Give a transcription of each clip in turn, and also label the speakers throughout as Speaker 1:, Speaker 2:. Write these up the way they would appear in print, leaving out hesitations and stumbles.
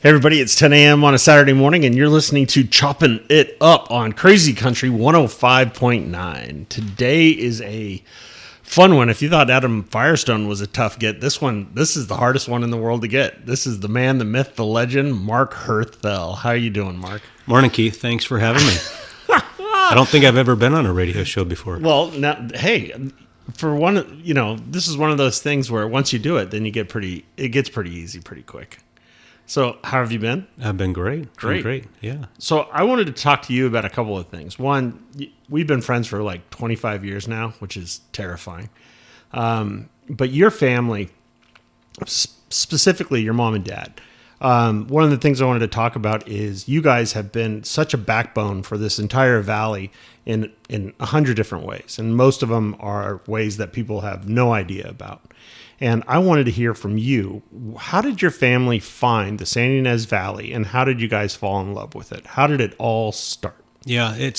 Speaker 1: Hey everybody, it's 10 a.m. on a Saturday morning, and you're listening to Chopping It Up on Crazy Country 105.9. Today is a fun one. If you thought Adam Firestone was a tough get, this is the hardest one in the world to get. This is the man, the myth, the legend, Mark Herthel. How are you doing, Mark?
Speaker 2: Morning, Keith. Thanks for having me. I don't think I've ever been on a radio show before.
Speaker 1: Well, now, hey, for one, this is one of those things where once you do it, then it gets pretty easy pretty quick. So how have you been?
Speaker 2: I've been great.
Speaker 1: Great.
Speaker 2: Yeah.
Speaker 1: So I wanted to talk to you about a couple of things. One, we've been friends for like 25 years now, which is terrifying. But your family, specifically your mom and dad, one of the things I wanted to talk about is you guys have been such a backbone for this entire valley in 100 different ways. And most of them are ways that people have no idea about. And I wanted to hear from you. How did your family find the Santa Ynez Valley, and how did you guys fall in love with it? How did it all start?
Speaker 2: Yeah,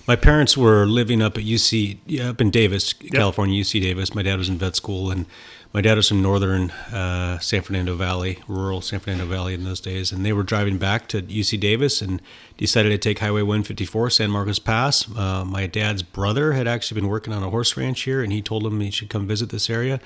Speaker 2: my parents were living up at up in Davis, California, UC Davis. My dad was in vet school, and my dad was from northern San Fernando Valley, rural San Fernando Valley in those days. And they were driving back to UC Davis and decided to take Highway 154, San Marcos Pass. My dad's brother had actually been working on a horse ranch here, and he told him he should come visit this area.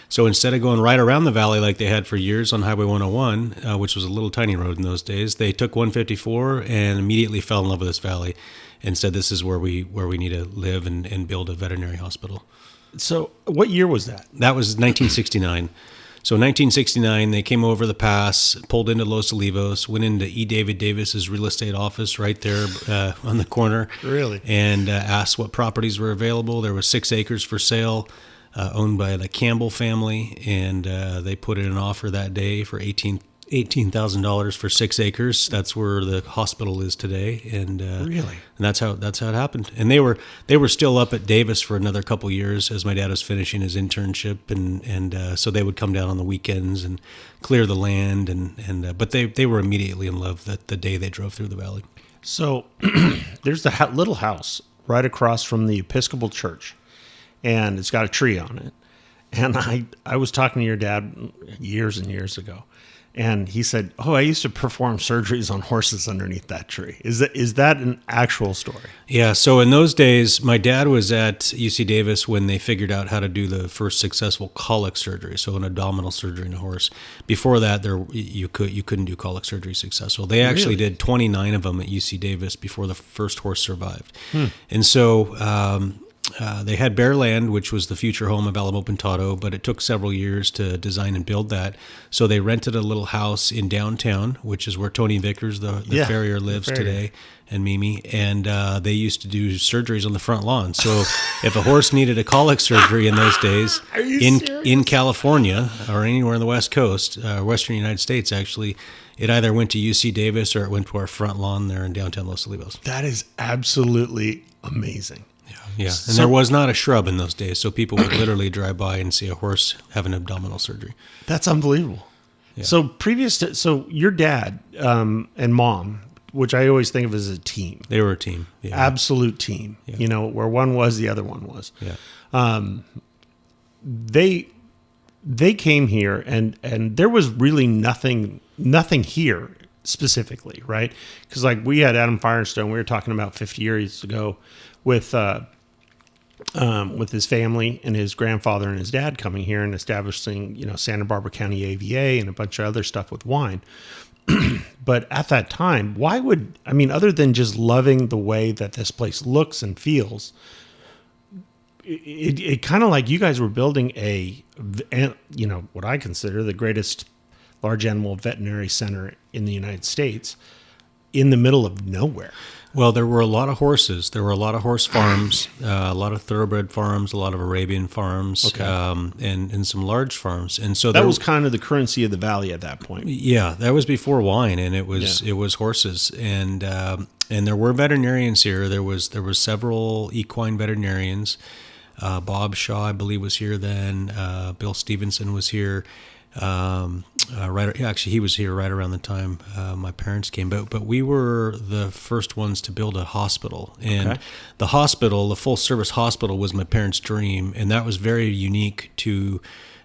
Speaker 2: So instead of going right around the valley like they had for years on Highway 101, which was a little tiny road in those days, they took 154 and immediately fell in love with this valley and said this is where we need to live and build a veterinary hospital.
Speaker 1: So what year was that?
Speaker 2: That was 1969. So 1969, they came over the pass, pulled into Los Olivos, went into E. David Davis's real estate office right there on the corner.
Speaker 1: Really?
Speaker 2: And asked what properties were available. There was 6 acres for sale. Owned by the Campbell family, and they put in an offer that day for $18,000 for 6 acres. That's where the hospital is today, and
Speaker 1: really,
Speaker 2: and that's how it happened. And they were still up at Davis for another couple years as my dad was finishing his internship, and so they would come down on the weekends and clear the land, and but they were immediately in love the day they drove through the valley.
Speaker 1: So there's the little house right across from the Episcopal Church. And it's got a tree on it. And I was talking to your dad years and years ago, and he said, "Oh, I used to perform surgeries on horses underneath that tree." Is that an actual story? Yeah.
Speaker 2: So in those days, my dad was at UC Davis when they figured out how to do the first successful colic surgery, so an abdominal surgery in a horse. Before that, you couldn't do colic surgery successful. They actually did 29 of them at UC Davis before the first horse survived. And so. They had bare land, which was the future home of Alamo Pintado, but it took several years to design and build that. So they rented a little house in downtown, which is where Tony Vickers, the farrier, lives today, and Mimi. And they used to do surgeries on the front lawn. So if a horse needed a colic surgery in those days in California or anywhere on the West Coast, Western United States, actually, it either went to UC Davis or it went to our front lawn there in downtown Los Olivos.
Speaker 1: That is absolutely amazing.
Speaker 2: Yeah, and there was not a shrub in those days, so people would literally drive by and see a horse have an abdominal surgery.
Speaker 1: That's unbelievable. Yeah. So your dad and mom, which I always think of as a team.
Speaker 2: They were a team. Yeah.
Speaker 1: Absolute team. Yeah. Where one was, the other one was.
Speaker 2: Yeah.
Speaker 1: They came here, and there was really nothing here specifically, right? Because like we had Adam Firestone, we were talking about 50 years ago with his family and his grandfather and his dad coming here and establishing, Santa Barbara County AVA and a bunch of other stuff with wine. But at that time, other than just loving the way that this place looks and feels, it kind of like you guys were building what I consider the greatest large animal veterinary center in the United States in the middle of nowhere.
Speaker 2: Well, there were a lot of horses. There were a lot of horse farms, a lot of thoroughbred farms, a lot of Arabian farms, and some large farms. And so
Speaker 1: that was kind of the currency of the valley at that point.
Speaker 2: Yeah, that was before wine, and it was horses. And there were veterinarians here. There was several equine veterinarians. Bob Shaw, I believe, was here then. Bill Stevenson was here. He was here right around the time my parents came, but we were the first ones to build a hospital, and the hospital, the full service hospital, was my parents' dream, and that was very unique to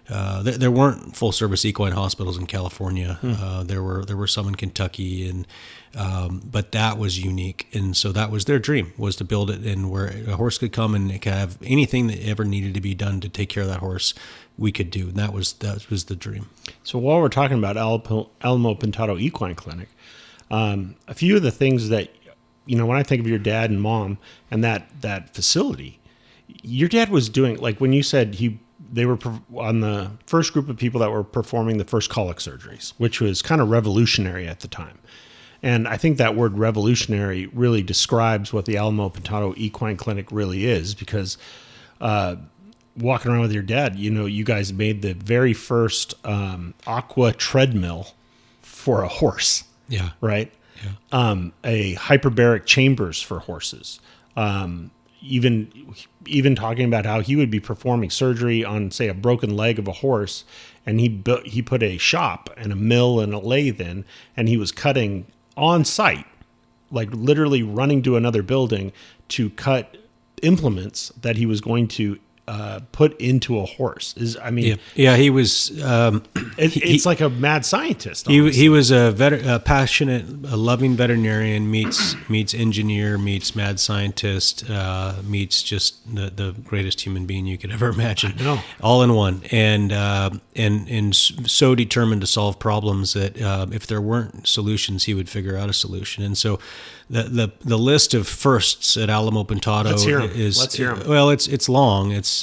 Speaker 2: there weren't full service equine hospitals in California. There were some in Kentucky, and but that was unique, and so that was their dream, was to build it and where a horse could come and it could have anything that ever needed to be done to take care of that horse, we could do, and that was the dream.
Speaker 1: So while we're talking about Alamo Pintado Equine Clinic, a few of the things that, when I think of your dad and mom and that facility, your dad was doing, like when you said they were on the first group of people that were performing the first colic surgeries, which was kind of revolutionary at the time. And I think that word revolutionary really describes what the Alamo Pintado Equine Clinic really is, because walking around with your dad, you guys made the very first aqua treadmill for a horse.
Speaker 2: Yeah.
Speaker 1: Right?
Speaker 2: Yeah.
Speaker 1: A hyperbaric chambers for horses. Even talking about how he would be performing surgery on, say, a broken leg of a horse, and he put a shop and a mill and a lathe in, and he was cutting on site, like literally running to another building to cut implements that he was going to put into a horse.
Speaker 2: He was.
Speaker 1: It's like a mad scientist.
Speaker 2: He was a passionate, a loving veterinarian meets engineer, meets mad scientist, meets just the greatest human being you could ever imagine.
Speaker 1: I know.
Speaker 2: All in one, and so determined to solve problems that if there weren't solutions, he would figure out a solution. And so the list of firsts at Alamo Pintado
Speaker 1: Let's hear 'em.
Speaker 2: is
Speaker 1: Let's hear 'em.
Speaker 2: Well, it's long. It's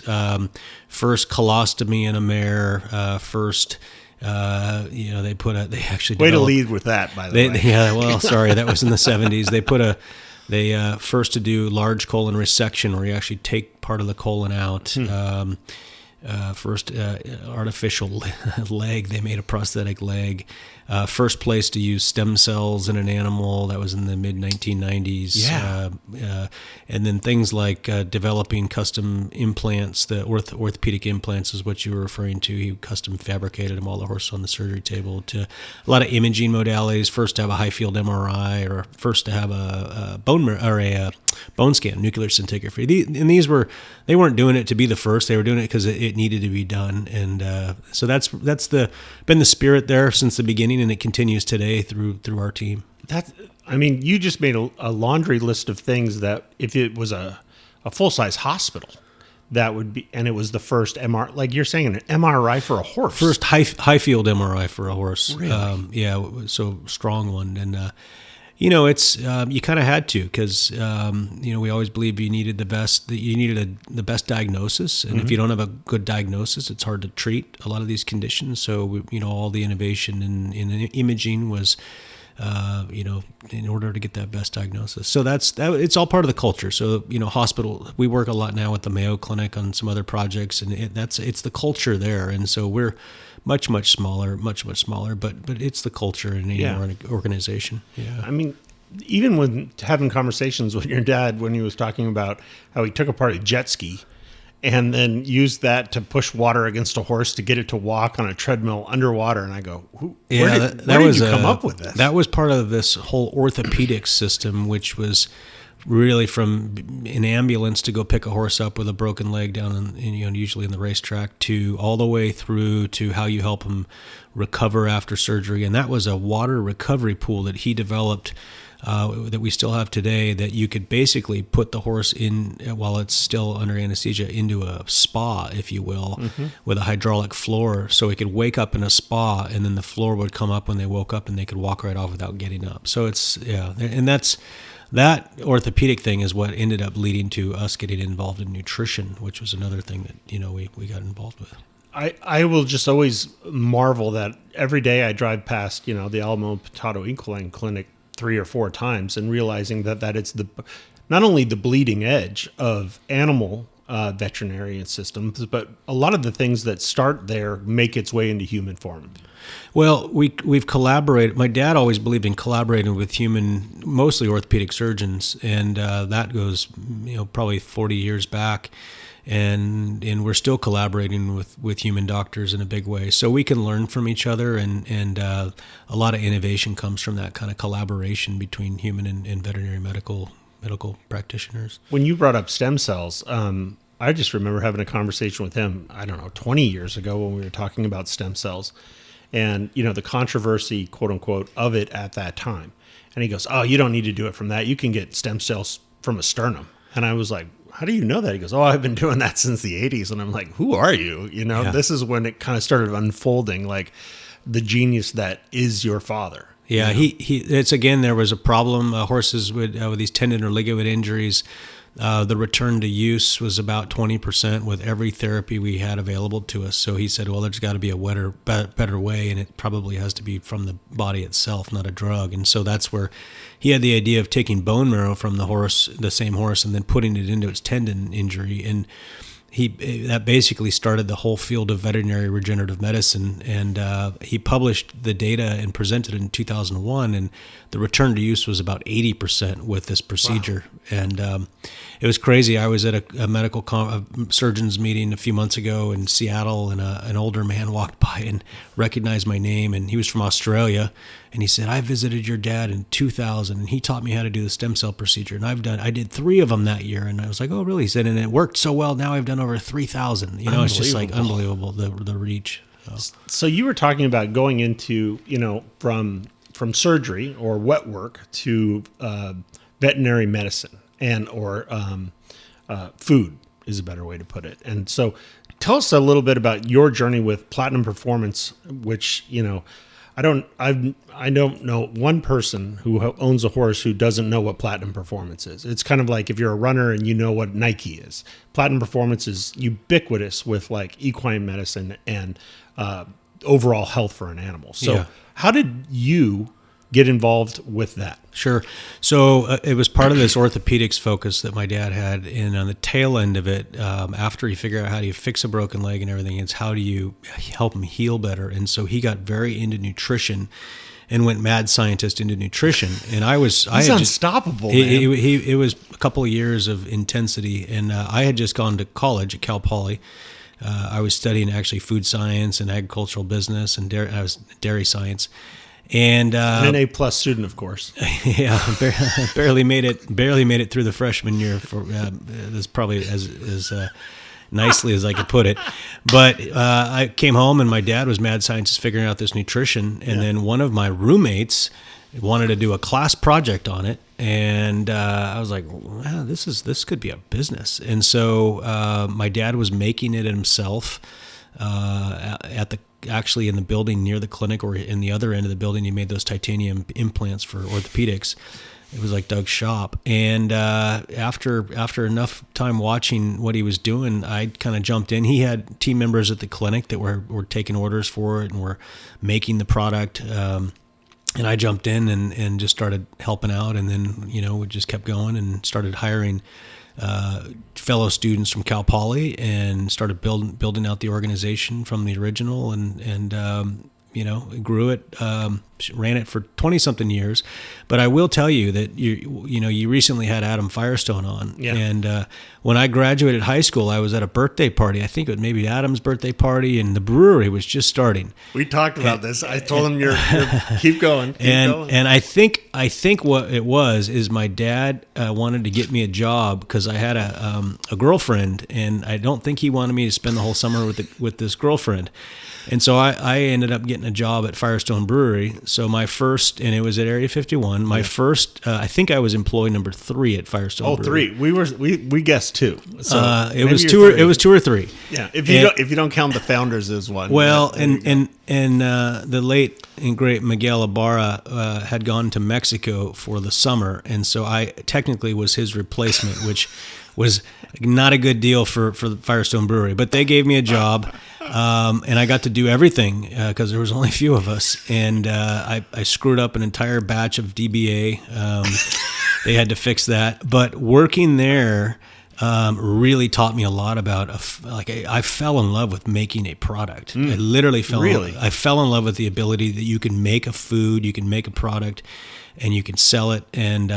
Speaker 2: first colostomy in a mare. First, they actually
Speaker 1: Way to
Speaker 2: developed,
Speaker 1: lead with that, by the way.
Speaker 2: Yeah, well, sorry, that was in the 70s. They first to do large colon resection, where you actually take part of the colon out. First artificial leg. They made a prosthetic leg. First place to use stem cells in an animal. That was in the mid 1990s.
Speaker 1: Yeah.
Speaker 2: And then things like developing custom implants. The orthopedic implants is what you were referring to. He custom fabricated them, all the horses on the surgery table. To a lot of imaging modalities. First to have a high field MRI, or first to have a bone scan, nuclear scintigraphy. They weren't doing it to be the first. They were doing it because it needed to be done. And so that's been the spirit there since the beginning, and it continues today through our team.
Speaker 1: You just made a laundry list of things that if it was a full-size hospital, that would be, and it was the first MRI, like you're saying, an MRI for a horse.
Speaker 2: First high field MRI for a horse.
Speaker 1: Really?
Speaker 2: So strong one. And it's you kind of had to, because we always believed you needed the best diagnosis, and if you don't have a good diagnosis, it's hard to treat a lot of these conditions. So all the innovation in imaging was in order to get that best diagnosis. So it's all part of the culture. So hospital, we work a lot now at the Mayo Clinic on some other projects, and it's the culture there. And so we're much smaller, but it's the culture in any organization. Yeah.
Speaker 1: Even when having conversations with your dad, when he was talking about how he took apart a jet ski and then used that to push water against a horse to get it to walk on a treadmill underwater, and I go, where did you come up with this?
Speaker 2: That was part of this whole orthopedic system, which was really from an ambulance to go pick a horse up with a broken leg down usually in the racetrack, to all the way through to how you help him recover after surgery. And that was a water recovery pool that he developed, that we still have today, that you could basically put the horse in while it's still under anesthesia into a spa, if you will, with a hydraulic floor, so he could wake up in a spa, and then the floor would come up when they woke up, and they could walk right off without getting up. So that orthopedic thing is what ended up leading to us getting involved in nutrition, which was another thing that we got involved with.
Speaker 1: I will just always marvel that every day I drive past the Alamo Pintado Equine Clinic 3 or 4 times, and realizing that it's not only the bleeding edge of animal veterinarian systems, but a lot of the things that start there make its way into human form.
Speaker 2: Well, we've collaborated. My dad always believed in collaborating with mostly orthopedic surgeons, and that goes probably 40 years back. And we're still collaborating with human doctors in a big way, so we can learn from each other, and a lot of innovation comes from that kind of collaboration between human and veterinary medical practitioners.
Speaker 1: When you brought up stem cells, I just remember having a conversation with him, I don't know, 20 years ago when we were talking about stem cells and, the controversy, quote unquote, of it at that time. And he goes, oh, you don't need to do it from that. You can get stem cells from a sternum. And I was like, how do you know that? He goes, oh, I've been doing that since the 80s. And I'm like, who are you? This is when it kind of started unfolding, like the genius that is your father.
Speaker 2: Yeah, it's again, there was a problem. Horses with these tendon or ligament injuries, the return to use was about 20% with every therapy we had available to us. So he said, well, there's got to be a better way, and it probably has to be from the body itself, not a drug. And so that's where he had the idea of taking bone marrow from the same horse, and then putting it into its tendon injury. And that basically started the whole field of veterinary regenerative medicine, and he published the data and presented it in 2001, and the return to use was about 80% with this procedure. Wow. And it was crazy. I was at a medical surgeons meeting a few months ago in Seattle, and an older man walked by and recognized my name, and he was from Australia, and he said, I visited your dad in 2000, and he taught me how to do the stem cell procedure, and I did 3 of them that year. And I was like, oh, really? He said, and it worked so well, now I've done over 3,000. It's just like unbelievable, the reach.
Speaker 1: So you were talking about going into, from surgery or wet work to veterinary medicine or food is a better way to put it. And so tell us a little bit about your journey with Platinum Performance, which, I don't know one person who owns a horse who doesn't know what Platinum Performance is. It's kind of like if you're a runner and you know what Nike is. Platinum Performance is ubiquitous with like equine medicine and overall health for an animal. So How did you get involved with that?
Speaker 2: Sure. So it was part of this orthopedics focus that my dad had, and on the tail end of it, after he figured out how do you fix a broken leg and everything, it's how do you help him heal better. And so he got very into nutrition and went mad scientist into nutrition. And
Speaker 1: He's unstoppable, man.
Speaker 2: It was a couple of years of intensity, and I had just gone to college at Cal Poly. I was studying actually food science and agricultural business, and I was dairy science. And
Speaker 1: an A+ student, of course.
Speaker 2: Yeah, barely made it through the freshman year. That's probably as nicely as I could put it. But I came home, and my dad was mad scientist figuring out this nutrition. And then one of my roommates wanted to do a class project on it, and I was like, wow, this could be a business. And so my dad was making it himself actually in the building near the clinic, or in the other end of the building. He made those titanium implants for orthopedics. It was like Doug's shop. And after enough time watching what he was doing, I kind of jumped in. He had team members at the clinic that were taking orders for it and were making the product. And I jumped in and just started helping out. And then, we just kept going and started hiring fellow students from Cal Poly, and started building out the organization from the original, and grew it, ran it for 20 something years. But I will tell you that you recently had Adam Firestone on, and when I graduated high school, I was at a birthday party. I think it was maybe Adam's birthday party, and the brewery was just starting.
Speaker 1: We talked about this. I told him you're keep going.
Speaker 2: And I think what it was is my dad wanted to get me a job because I had a girlfriend, and I don't think he wanted me to spend the whole summer with this girlfriend. And so I ended up getting a job at Firestone Brewery. So my first, and it was at Area 51. My first, I think I was employee number 3 at Firestone Brewery.
Speaker 1: 3. We guessed 2. So
Speaker 2: it was 2 or 2 or 3.
Speaker 1: Yeah, if you don't count the founders as one.
Speaker 2: Well, and the late and great Miguel Ibarra had gone to Mexico for the summer, and so I technically was his replacement, which was not a good deal for the Firestone Brewery. But they gave me a job. And I got to do everything because there was only a few of us, and I screwed up an entire batch of DBA. They had to fix that, but working there really taught me a lot about I fell in love with making a product. I literally fell in love with the ability that you can make a food, you can make a product, and you can sell it. And,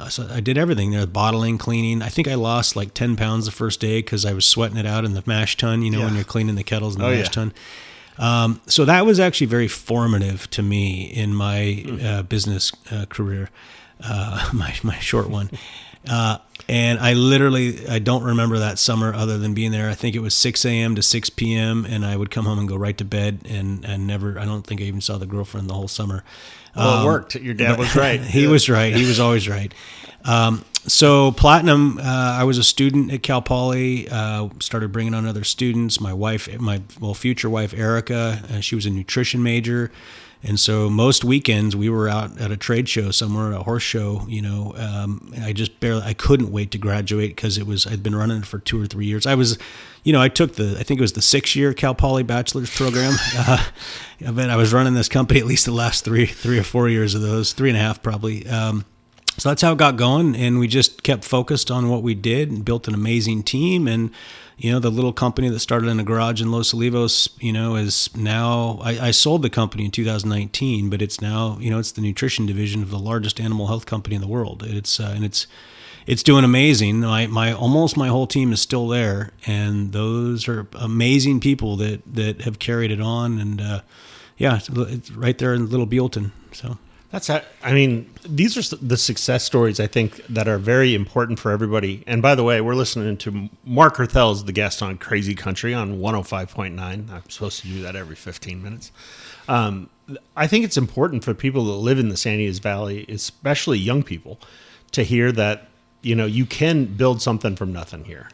Speaker 2: so I did everything there, bottling, cleaning. I think I lost like 10 pounds the first day because I was sweating it out in the mash tun, when you're cleaning the kettles in the mash tun. So that was actually very formative to me in my business career, my short one. And I don't remember that summer other than being there. I think it was 6 a.m. to 6 p.m. and I would come home and go right to bed and never, I don't think I even saw the girlfriend the whole summer.
Speaker 1: Well, it worked. Your dad was right.
Speaker 2: He was right. He was always right. So Platinum, I was a student at Cal Poly, started bringing on other students. My future wife, Erica, she was a nutrition major. And so most weekends we were out at a trade show somewhere, a horse show, I couldn't wait to graduate because I'd been running it for 2 or 3 years. I took I think it was the 6-year Cal Poly bachelor's program. But I was running this company at least the last three or 4 years of those, 3.5 probably. So that's how it got going, and we just kept focused on what we did and built an amazing team. And the little company that started in a garage in Los Olivos, is now, I sold the company in 2019, but it's now, it's the nutrition division of the largest animal health company in the world. It's doing amazing. My whole team is still there, and those are amazing people that have carried it on. And it's right there in Little Buellton. So.
Speaker 1: These are the success stories, I think, that are very important for everybody. And by the way, we're listening to Mark Herthel as the guest on Crazy Country on 105.9. I'm supposed to do that every 15 minutes. I think it's important for people that live in the Santa Ynez Valley, especially young people, to hear that, you can build something from nothing here.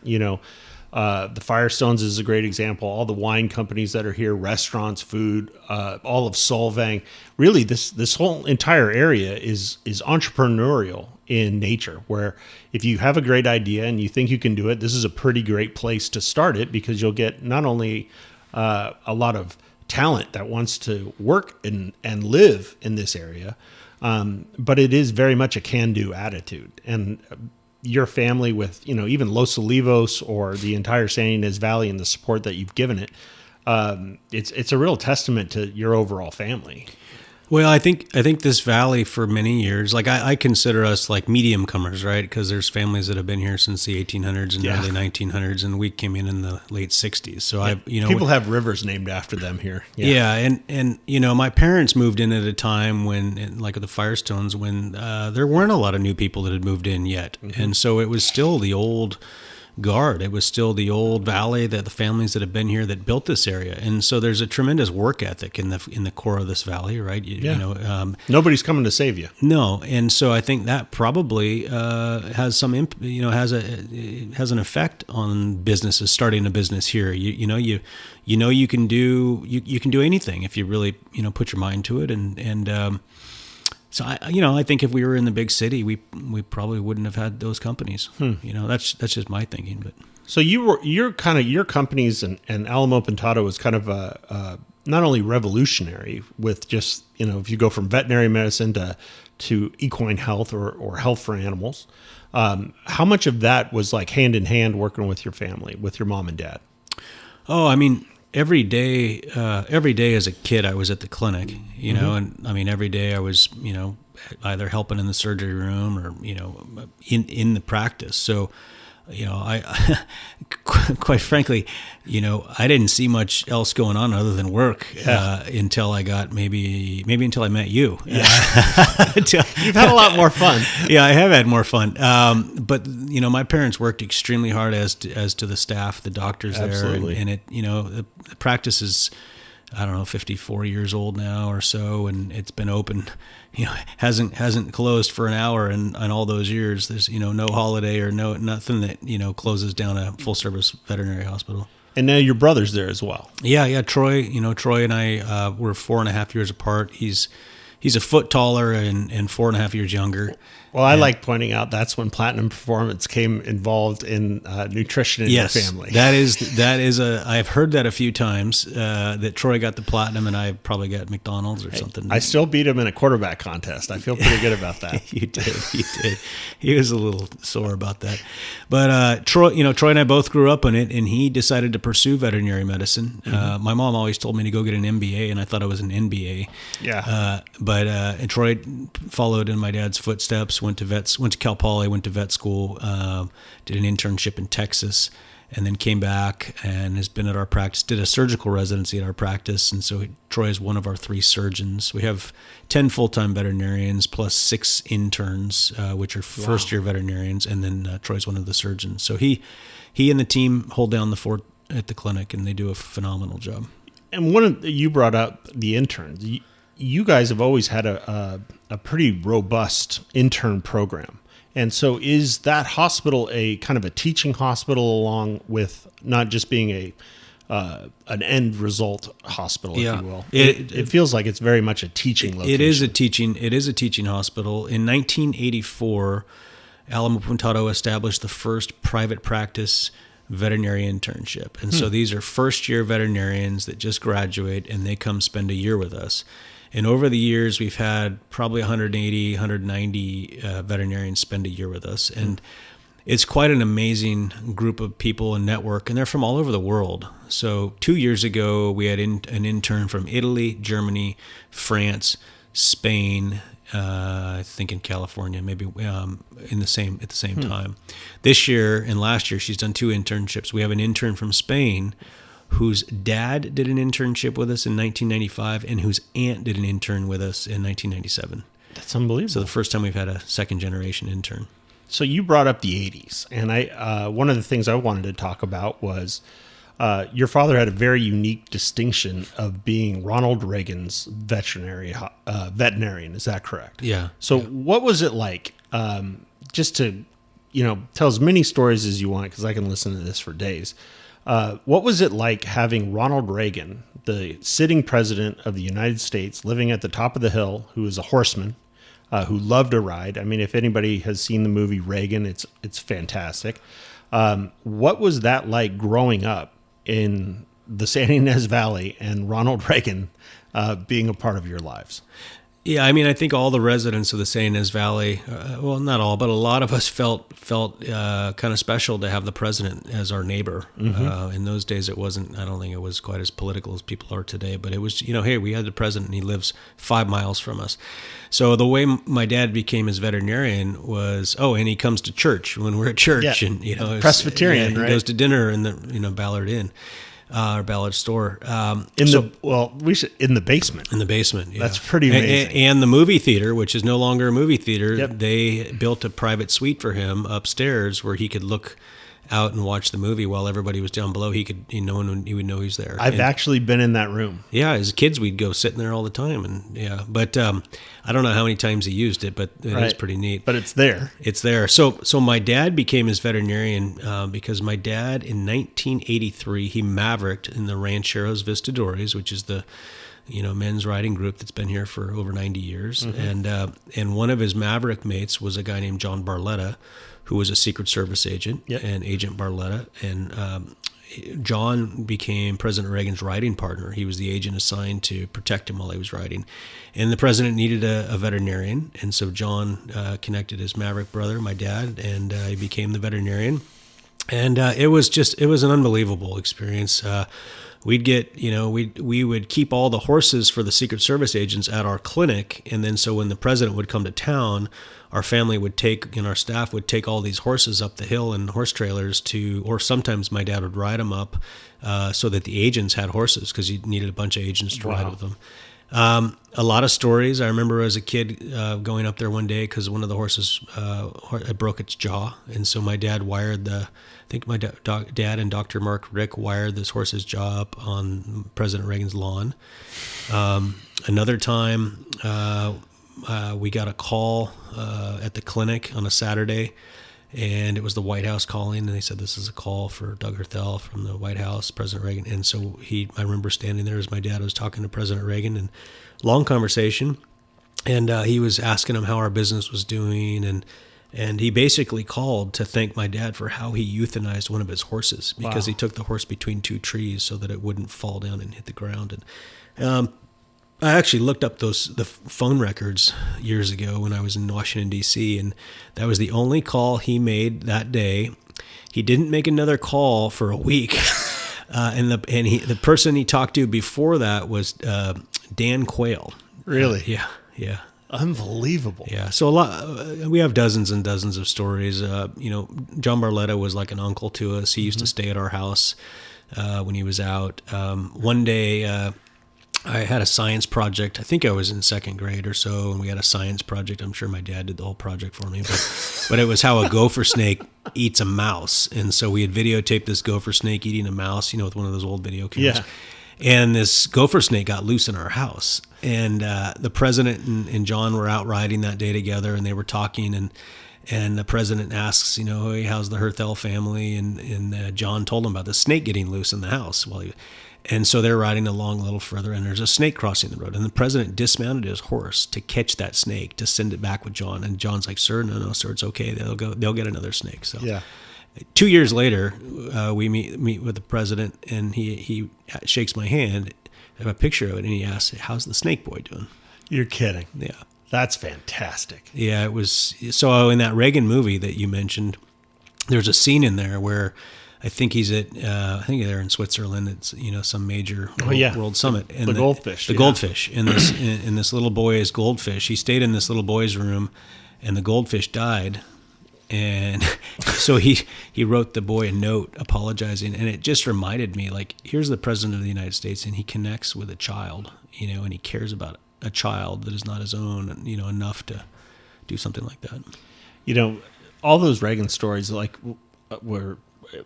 Speaker 1: The Firestones is a great example. All the wine companies that are here, restaurants, food, all of Solvang. Really, this whole entire area is entrepreneurial in nature, where if you have a great idea and you think you can do it, this is a pretty great place to start it, because you'll get not only a lot of talent that wants to work and live in this area, but it is very much a can-do attitude. And your family with, even Los Olivos or the entire Santa Ynez Valley and the support that you've given it, it's a real testament to your overall family.
Speaker 2: Well, I think this valley for many years, like I consider us like medium comers, right? Because there's families that have been here since the 1800s and early 1900s, and we came in the late 60s. So
Speaker 1: people have rivers named after them here.
Speaker 2: Yeah, and my parents moved in at a time when, like the Firestones, when there weren't a lot of new people that had moved in yet, and so it was still the old guard. It was still the old valley, that the families that have been here that built this area. And so there's a tremendous work ethic in the core of this valley, right?
Speaker 1: Nobody's coming to save you.
Speaker 2: No. And so I think that probably has some has an effect on businesses starting a business here. You can do anything if you really put your mind to it. So I think if we were in the big city, we probably wouldn't have had those companies. That's just my thinking. But
Speaker 1: so your companies and Alamo Pintado was kind of not only revolutionary with just if you go from veterinary medicine to equine health or health for animals. How much of that was like hand in hand working with your family, with your mom and dad?
Speaker 2: Oh, I mean, every day as a kid, I was at the clinic, and I mean, every day I was, either helping in the surgery room or, in the practice. So, I, quite frankly, I didn't see much else going on other than work until I got maybe until I met you.
Speaker 1: Yeah. You've had a lot more fun.
Speaker 2: Yeah, I have had more fun. But my parents worked extremely hard as to the staff, the doctors
Speaker 1: Absolutely.
Speaker 2: there, and it the practice is, I don't know, 54 years old now or so, and it's been open, hasn't closed for an hour in all those years. There's, no holiday or nothing that, closes down a full service veterinary hospital.
Speaker 1: And now your brother's there as well.
Speaker 2: Yeah. Troy and I, were 4.5 years apart. He's a foot taller and 4.5 years younger.
Speaker 1: Well, I like pointing out that's when Platinum Performance came involved in nutrition in your family.
Speaker 2: That is I've heard that a few times, that Troy got the Platinum and I probably got McDonald's or something.
Speaker 1: I still beat him in a quarterback contest. I feel pretty good about that.
Speaker 2: You did. He was a little sore about that. But Troy and I both grew up in it, and he decided to pursue veterinary medicine. My mom always told me to go get an MBA, and I thought I was an NBA.
Speaker 1: Yeah.
Speaker 2: And Troy followed in my dad's footsteps. Went to Cal Poly, went to vet school, did an internship in Texas, and then came back and has been at our practice, did a surgical residency at our practice. And so Troy is one of our 3 surgeons. We have 10 full-time veterinarians plus 6 interns, which are first-year veterinarians, and then Troy's one of the surgeons. So he and the team hold down the fort at the clinic, and they do a phenomenal job.
Speaker 1: And you brought up the interns. You guys have always had a pretty robust intern program. And so is that hospital a kind of a teaching hospital along with not just being an end result hospital, if you will? It feels like it's very much a teaching location.
Speaker 2: It is a teaching hospital. In 1984, Alamo Pintado established the first private practice veterinary internship. And so these are first-year veterinarians that just graduate, and they come spend a year with us. And over the years, we've had probably 180, 190 veterinarians spend a year with us. And it's quite an amazing group of people and network, and they're from all over the world. So 2 years ago, we had an intern from Italy, Germany, France, Spain, I think in California, maybe at the same time. This year and last year, she's done 2 internships. We have an intern from Spain whose dad did an internship with us in 1995 and whose aunt did an intern with us in 1997.
Speaker 1: That's unbelievable.
Speaker 2: So the first time we've had a second-generation intern.
Speaker 1: So you brought up the 80s, and one of the things I wanted to talk about was your father had a very unique distinction of being Ronald Reagan's veterinarian. Is that correct?
Speaker 2: Yeah.
Speaker 1: So what was it like, just to tell as many stories as you want, because I can listen to this for days. What was it like having Ronald Reagan, the sitting president of the United States, living at the top of the hill, who is a horseman, who loved to ride? I mean, if anybody has seen the movie Reagan, it's fantastic. What was that like growing up in the Santa Ynez Valley and Ronald Reagan being a part of your lives?
Speaker 2: Yeah, I mean, I think all the residents of the Santa Ynez Valley, well, not all, but a lot of us felt kind of special to have the president as our neighbor. In those days, I don't think it was quite as political as people are today, but it was, hey, we had the president and he lives 5 miles from us. So the way my dad became his veterinarian was, and he comes to church when we're at church, and
Speaker 1: Presbyterian,
Speaker 2: he
Speaker 1: right?
Speaker 2: goes to dinner in the Ballard Inn. Or Ballard store.
Speaker 1: In the basement.
Speaker 2: In the basement, yeah.
Speaker 1: That's pretty amazing.
Speaker 2: And the movie theater, which is no longer a movie theater,
Speaker 1: Yep.
Speaker 2: They built a private suite for him upstairs where he could look out and watch the movie while everybody was down below. He would know he's there.
Speaker 1: I've actually been in that room.
Speaker 2: Yeah, as kids, we'd go sit in there all the time, but I don't know how many times he used it, but it is pretty neat.
Speaker 1: But it's there.
Speaker 2: It's there. So my dad became his veterinarian because my dad in 1983 he mavericked in the Rancheros Vistadores, which is the men's riding group that's been here for over 90 years, and one of his maverick mates was a guy named John Barletta, who was a Secret Service agent, and Agent Barletta. And John became President Reagan's riding partner. He was the agent assigned to protect him while he was riding. And the president needed a veterinarian. And so John connected his maverick brother, my dad, and he became the veterinarian. And it was an unbelievable experience. We'd get, we would keep all the horses for the Secret Service agents at our clinic. And then so when the president would come to town, our family would take, our staff would take all these horses up the hill in horse trailers or sometimes my dad would ride them up so that the agents had horses because he needed a bunch of agents to ride with them. A lot of stories. I remember as a kid going up there one day because one of the horses broke its jaw. And so my dad wired I think my dad and Dr. Mark Rick wired this horse's jaw up on President Reagan's lawn. Another time, we got a call at the clinic on a Saturday, and it was the White House calling, and they said, this is a call for Doug Herthel from the White House, President Reagan. And so I remember standing there as my dad was talking to President Reagan, and long conversation, and he was asking him how our business was doing, and he basically called to thank my dad for how he euthanized one of his horses because he took the horse between 2 trees so that it wouldn't fall down and hit the ground. And I actually looked up the phone records years ago when I was in Washington, D.C., and that was the only call he made that day. He didn't make another call for a week. And the person he talked to before that was Dan Quayle.
Speaker 1: Really?
Speaker 2: Yeah.
Speaker 1: Unbelievable.
Speaker 2: Yeah, so we have dozens and dozens of stories. John Barletta was like an uncle to us. He used to stay at our house when he was out. One day, I had a science project. I think I was in second grade or so, and we had a science project. I'm sure my dad did the whole project for me, but it was how a gopher snake eats a mouse. And so we had videotaped this gopher snake eating a mouse, with one of those old video cameras.
Speaker 1: Yeah.
Speaker 2: And this gopher snake got loose in our house. And the president and John were out riding that day together, and they were talking. And the president asks, hey, how's the Herthel family? And John told him about the snake getting loose in the house. And so they're riding along a little further, and there's a snake crossing the road. And the president dismounted his horse to catch that snake, to send it back with John. And John's like, sir, no, sir, it's okay. They'll get another snake. So
Speaker 1: Yeah.
Speaker 2: 2 years later, we meet with the president, and he shakes my hand. I have a picture of it, and he asks, how's the snake boy doing?
Speaker 1: You're kidding.
Speaker 2: Yeah.
Speaker 1: That's fantastic.
Speaker 2: Yeah, it was. So in that Reagan movie that you mentioned, there's a scene in there where I think he's at, I think they're in Switzerland. It's, some major world summit. And
Speaker 1: the goldfish.
Speaker 2: The goldfish. In this little boy's goldfish. He stayed in this little boy's room, and the goldfish died. And so he wrote the boy a note apologizing, and it just reminded me, like, here's the president of the United States, and he connects with a child, and he cares about a child that is not his own, enough to do something like that.
Speaker 1: All those Reagan stories, were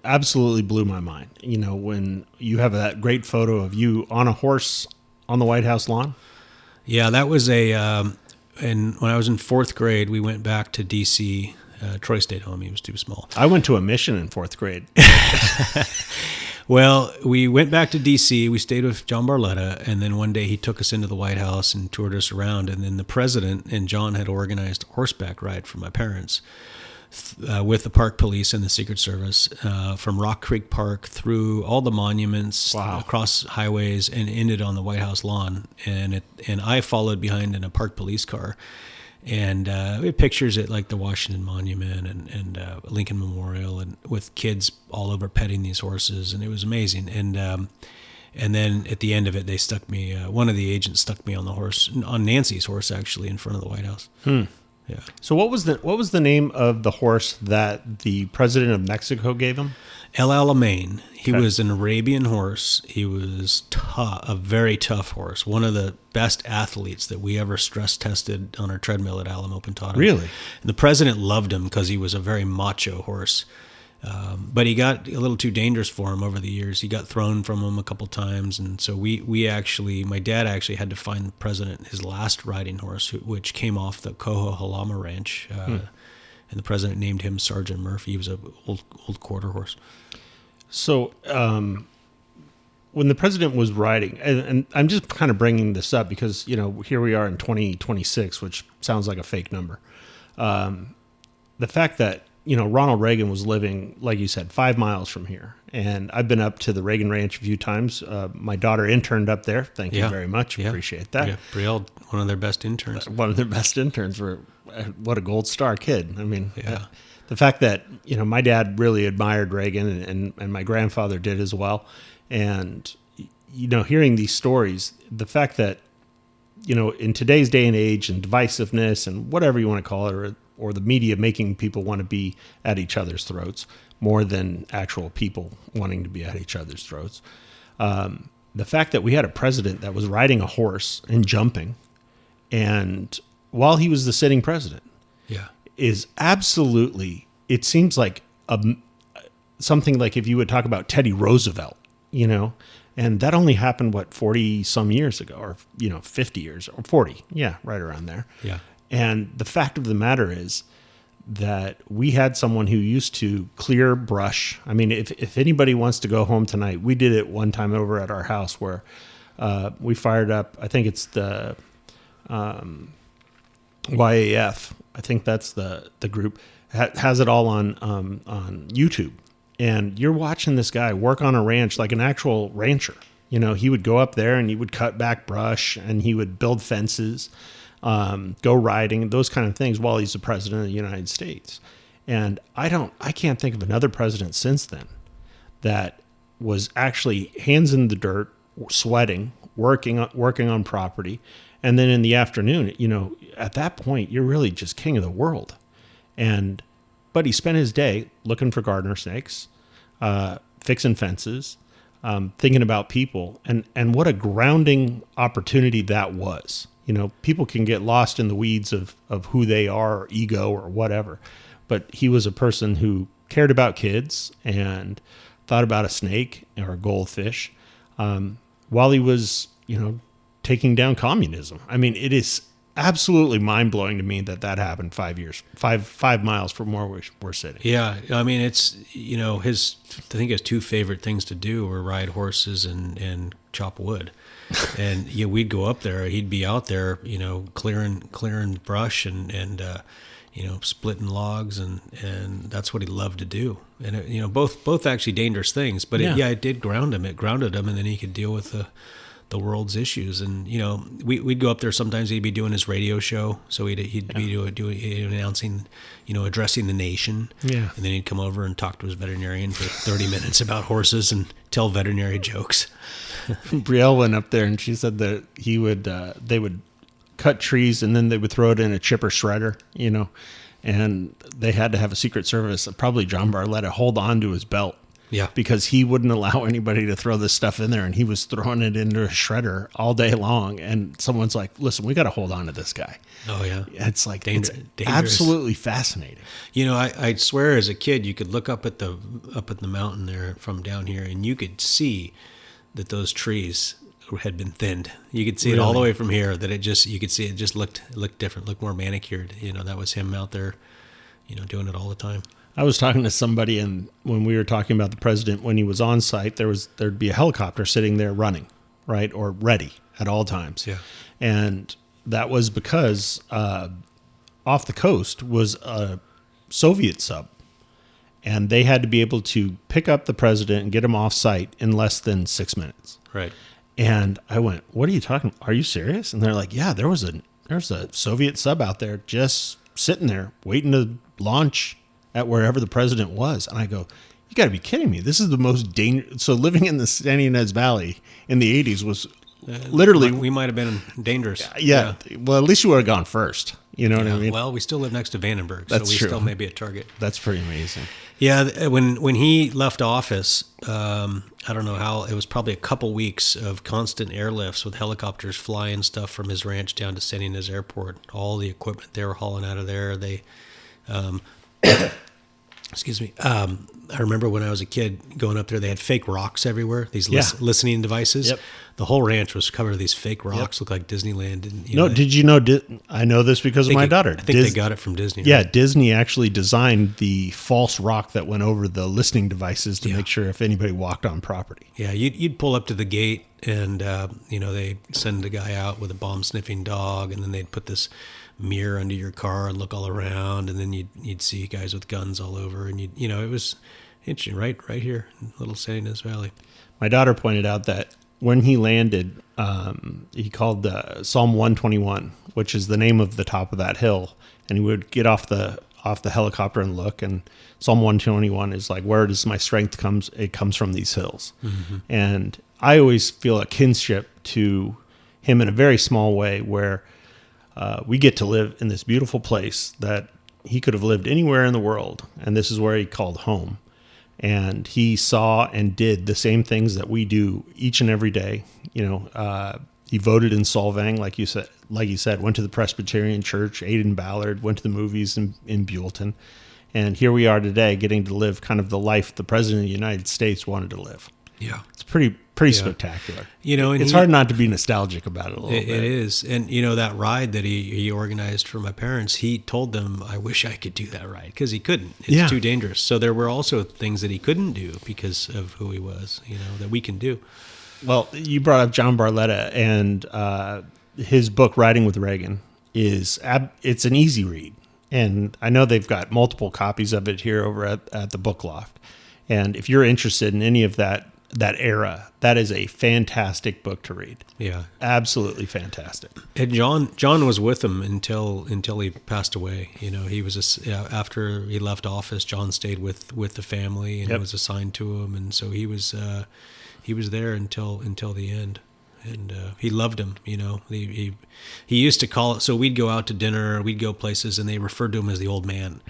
Speaker 1: absolutely blew my mind. When you have that great photo of you on a horse on the White House lawn.
Speaker 2: Yeah, that was and when I was in fourth grade, we went back to D.C. Troy stayed home. He was too small.
Speaker 1: I went to a mission in fourth grade.
Speaker 2: Well, we went back to D.C. We stayed with John Barletta, and then one day he took us into the White House and toured us around. And then the president and John had organized a horseback ride for my parents with the park police and the Secret Service from Rock Creek Park through all the monuments, across highways, and ended on the White House lawn. And I followed behind in a park police car. And we had pictures at like the Washington Monument and Lincoln Memorial, and with kids all over petting these horses, and it was amazing. And then at the end of it, they stuck me. One of the agents stuck me on the horse, on Nancy's horse, actually, in front of the White House. Yeah.
Speaker 1: So what was the name of the horse that the president of Mexico gave him?
Speaker 2: El Alamein. He was an Arabian horse. He was a very tough horse. One of the best athletes that we ever stress tested on our treadmill at Alamo Pintado.
Speaker 1: Really?
Speaker 2: And the president loved him because he was a very macho horse. But he got a little too dangerous for him over the years. He got thrown from him a couple times. And so my dad actually had to find the president his last riding horse, which came off the Coahuilama Ranch. And the president named him Sergeant Murphy. He was an old quarter horse.
Speaker 1: So when the president was riding, and I'm just kind of bringing this up because, here we are in 2026, which sounds like a fake number. The fact that, Ronald Reagan was living, like you said, 5 miles from here. And I've been up to the Reagan Ranch a few times. My daughter interned up there. Thank you very much.
Speaker 2: Yeah.
Speaker 1: Appreciate that.
Speaker 2: Yeah, Brielle, one of their best interns.
Speaker 1: One of their best interns. What a gold star kid. I mean, the fact that, my dad really admired Reagan and my grandfather did as well. And, hearing these stories, the fact that, in today's day and age and divisiveness and whatever you want to call it, or the media making people want to be at each other's throats more than actual people wanting to be at each other's throats. The fact that we had a president that was riding a horse and jumping, and while he was the sitting president, is absolutely, it seems like something like if you would talk about Teddy Roosevelt, and that only happened, 40 some years ago, or, 50 years or 40. Yeah, right around there.
Speaker 2: Yeah.
Speaker 1: And the fact of the matter is that we had someone who used to clear brush. I mean, if anybody wants to go home tonight, we did it one time over at our house where we fired up, I think it's the YAF. I think that's the group, has it all on YouTube. And you're watching this guy work on a ranch like an actual rancher. He would go up there and he would cut back brush and he would build fences. Go riding, those kind of things while he's the president of the United States. And I can't think of another president since then that was actually hands in the dirt, sweating, working on property. And then in the afternoon, at that point, you're really just king of the world. But he spent his day looking for gardener snakes, fixing fences, thinking about people, and what a grounding opportunity that was. People can get lost in the weeds of who they are, or ego, or whatever. But he was a person who cared about kids and thought about a snake or a goldfish while he was, taking down communism. I mean, it is absolutely mind-blowing to me that happened 5 miles from where we're sitting.
Speaker 2: Yeah, I mean, it's, I think his two favorite things to do were ride horses and chop wood. And we'd go up there, he'd be out there, clearing brush and splitting logs, and that's what he loved to do. And it, both actually dangerous things, but it did ground him. It grounded him, and then he could deal with the world's issues. And we'd go up there. Sometimes he'd be doing his radio show, so he'd be doing announcing, addressing the nation. Yeah. And then he'd come over and talk to his veterinarian for 30 minutes about horses and tell veterinary jokes.
Speaker 1: Brielle went up there and she said that they would cut trees and then they would throw it in a chipper shredder, and they had to have a Secret Service, probably John Barletta, hold on to his belt. Yeah. Because he wouldn't allow anybody to throw this stuff in there, and he was throwing it into a shredder all day long. And someone's like, listen, we got to hold on to this guy. Oh, yeah. It's like, it's absolutely fascinating.
Speaker 2: I swear as a kid, you could look up at the mountain there from down here, and you could see that those trees had been thinned. You could see it all the way from here, that you could see it just looked different, looked more manicured. That was him out there, doing it all the time.
Speaker 1: I was talking to somebody, and when we were talking about the president, when he was on site, there'd be a helicopter sitting there running, right, or ready at all times. Yeah. And that was because off the coast was a Soviet sub, and they had to be able to pick up the president and get him off site in less than 6 minutes. Right. And I went, "What are you talking? Are you serious?" And they're like, "Yeah, there's a Soviet sub out there just sitting there waiting to launch at wherever the president was." And I go, "You got to be kidding me. This is the most dangerous." So living in the Santa Ynez Valley in the 80s was literally...
Speaker 2: We might have been dangerous.
Speaker 1: Yeah. Well, at least you would have gone first. You know what I mean?
Speaker 2: Well, we still live next to Vandenberg,
Speaker 1: That's
Speaker 2: so we
Speaker 1: true.
Speaker 2: still may be a target.
Speaker 1: That's pretty amazing.
Speaker 2: Yeah, when he left office, I don't know how, it was probably a couple weeks of constant airlifts with helicopters flying stuff from his ranch down to Santa Ynez Airport. All the equipment they were hauling out of there, excuse me. I remember when I was a kid going up there, they had fake rocks everywhere, these listening devices. Yep. The whole ranch was covered with these fake rocks, looked like Disneyland. And,
Speaker 1: did you know, I know this because of my daughter.
Speaker 2: I think they got it from Disney.
Speaker 1: Yeah,
Speaker 2: right?
Speaker 1: Disney actually designed the false rock that went over the listening devices to make sure if anybody walked on property.
Speaker 2: Yeah, you'd pull up to the gate and, they send a guy out with a bomb-sniffing dog, and then they'd put this mirror under your car and look all around, and then you'd see guys with guns all over, and it was interesting, right here in little Santa Ynez Valley.
Speaker 1: My daughter pointed out that when he landed, he called Psalm 121, which is the name of the top of that hill, and he would get off the helicopter and look, and Psalm 121 is like, where does my strength comes? It comes from these hills. Mm-hmm. And I always feel a kinship to him in a very small way, where we get to live in this beautiful place that he could have lived anywhere in the world, and this is where he called home. And he saw and did the same things that we do each and every day. He voted in Solvang, like you said, went to the Presbyterian Church, ate in Ballard, went to the movies in Buellton. And here we are today getting to live kind of the life the President of the United States wanted to live. Yeah. It's pretty spectacular. It's hard not to be nostalgic about it a little bit.
Speaker 2: It is. And, that ride that he organized for my parents, he told them, I wish I could do that ride, because he couldn't. It's too dangerous. So there were also things that he couldn't do because of who he was, that we can do.
Speaker 1: Well, you brought up John Barletta, and his book, Riding with Reagan, it's an easy read. And I know they've got multiple copies of it here over at the Book Loft. And if you're interested in any of that era, that is a fantastic book to read. Yeah, absolutely fantastic.
Speaker 2: And John was with him until he passed away. He was after he left office, John stayed with the family and was assigned to him, and so he was he was there until the end. And he loved him, you know. He used to call it. So we'd go out to dinner, we'd go places, and they referred to him as the old man.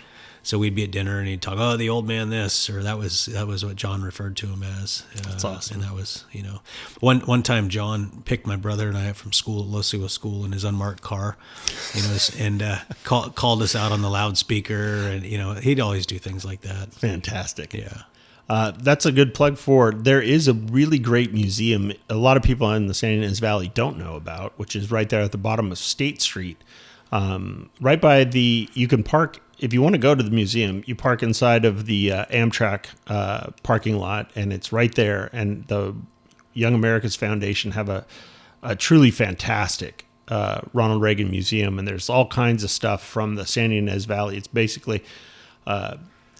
Speaker 2: So we'd be at dinner, and he'd talk, "Oh, the old man, this," or that was what John referred to him as.
Speaker 1: That's awesome.
Speaker 2: And that was, you know, one time John picked my brother and I up from school at Los Olivos school in his unmarked car, you know, and called us out on the loudspeaker, and you know, he'd always do things like that.
Speaker 1: Fantastic.
Speaker 2: Yeah.
Speaker 1: That's a good plug for. There is a really great museum a lot of people in the Santa Ynez Valley don't know about, which is right there at the bottom of State Street. Right by you can park, if you want to go to the museum, you park inside of the Amtrak parking lot, and it's right there. And the Young America's Foundation have a truly fantastic Ronald Reagan museum, and there's all kinds of stuff from the Santa Ynez Valley. It's basically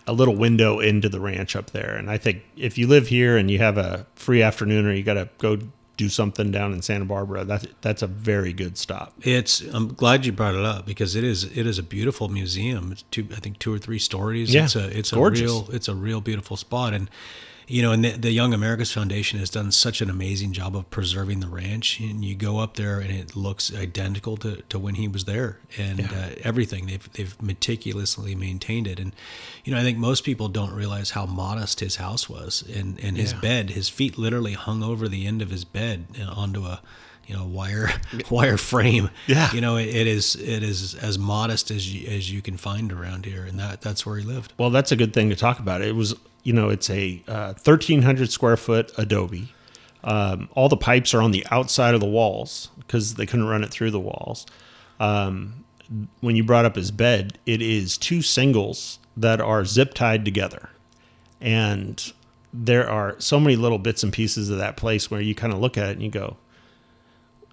Speaker 1: a little window into the ranch up there. And I think if you live here and you have a free afternoon, or you got to go do something down in Santa Barbara, that's a very good stop.
Speaker 2: I'm glad you brought it up, because it is a beautiful museum. It's I think 2 or 3 stories.
Speaker 1: Yeah,
Speaker 2: it's
Speaker 1: gorgeous.
Speaker 2: It's a real beautiful spot. And you know, and the Young America's Foundation has done such an amazing job of preserving the ranch. And you go up there, and it looks identical to when he was there, and everything they've meticulously maintained it. And you know, I think most people don't realize how modest his house was, and his bed. His feet literally hung over the end of his bed onto a wire frame.
Speaker 1: Yeah,
Speaker 2: you know, it is as modest as you can find around here, and that's where he lived.
Speaker 1: Well, that's a good thing to talk about. It was, you know, it's a 1,300 square foot adobe. All the pipes are on the outside of the walls because they couldn't run it through the walls. When you brought up his bed, it is 2 singles that are zip tied together, and there are so many little bits and pieces of that place where you kind of look at it and you go,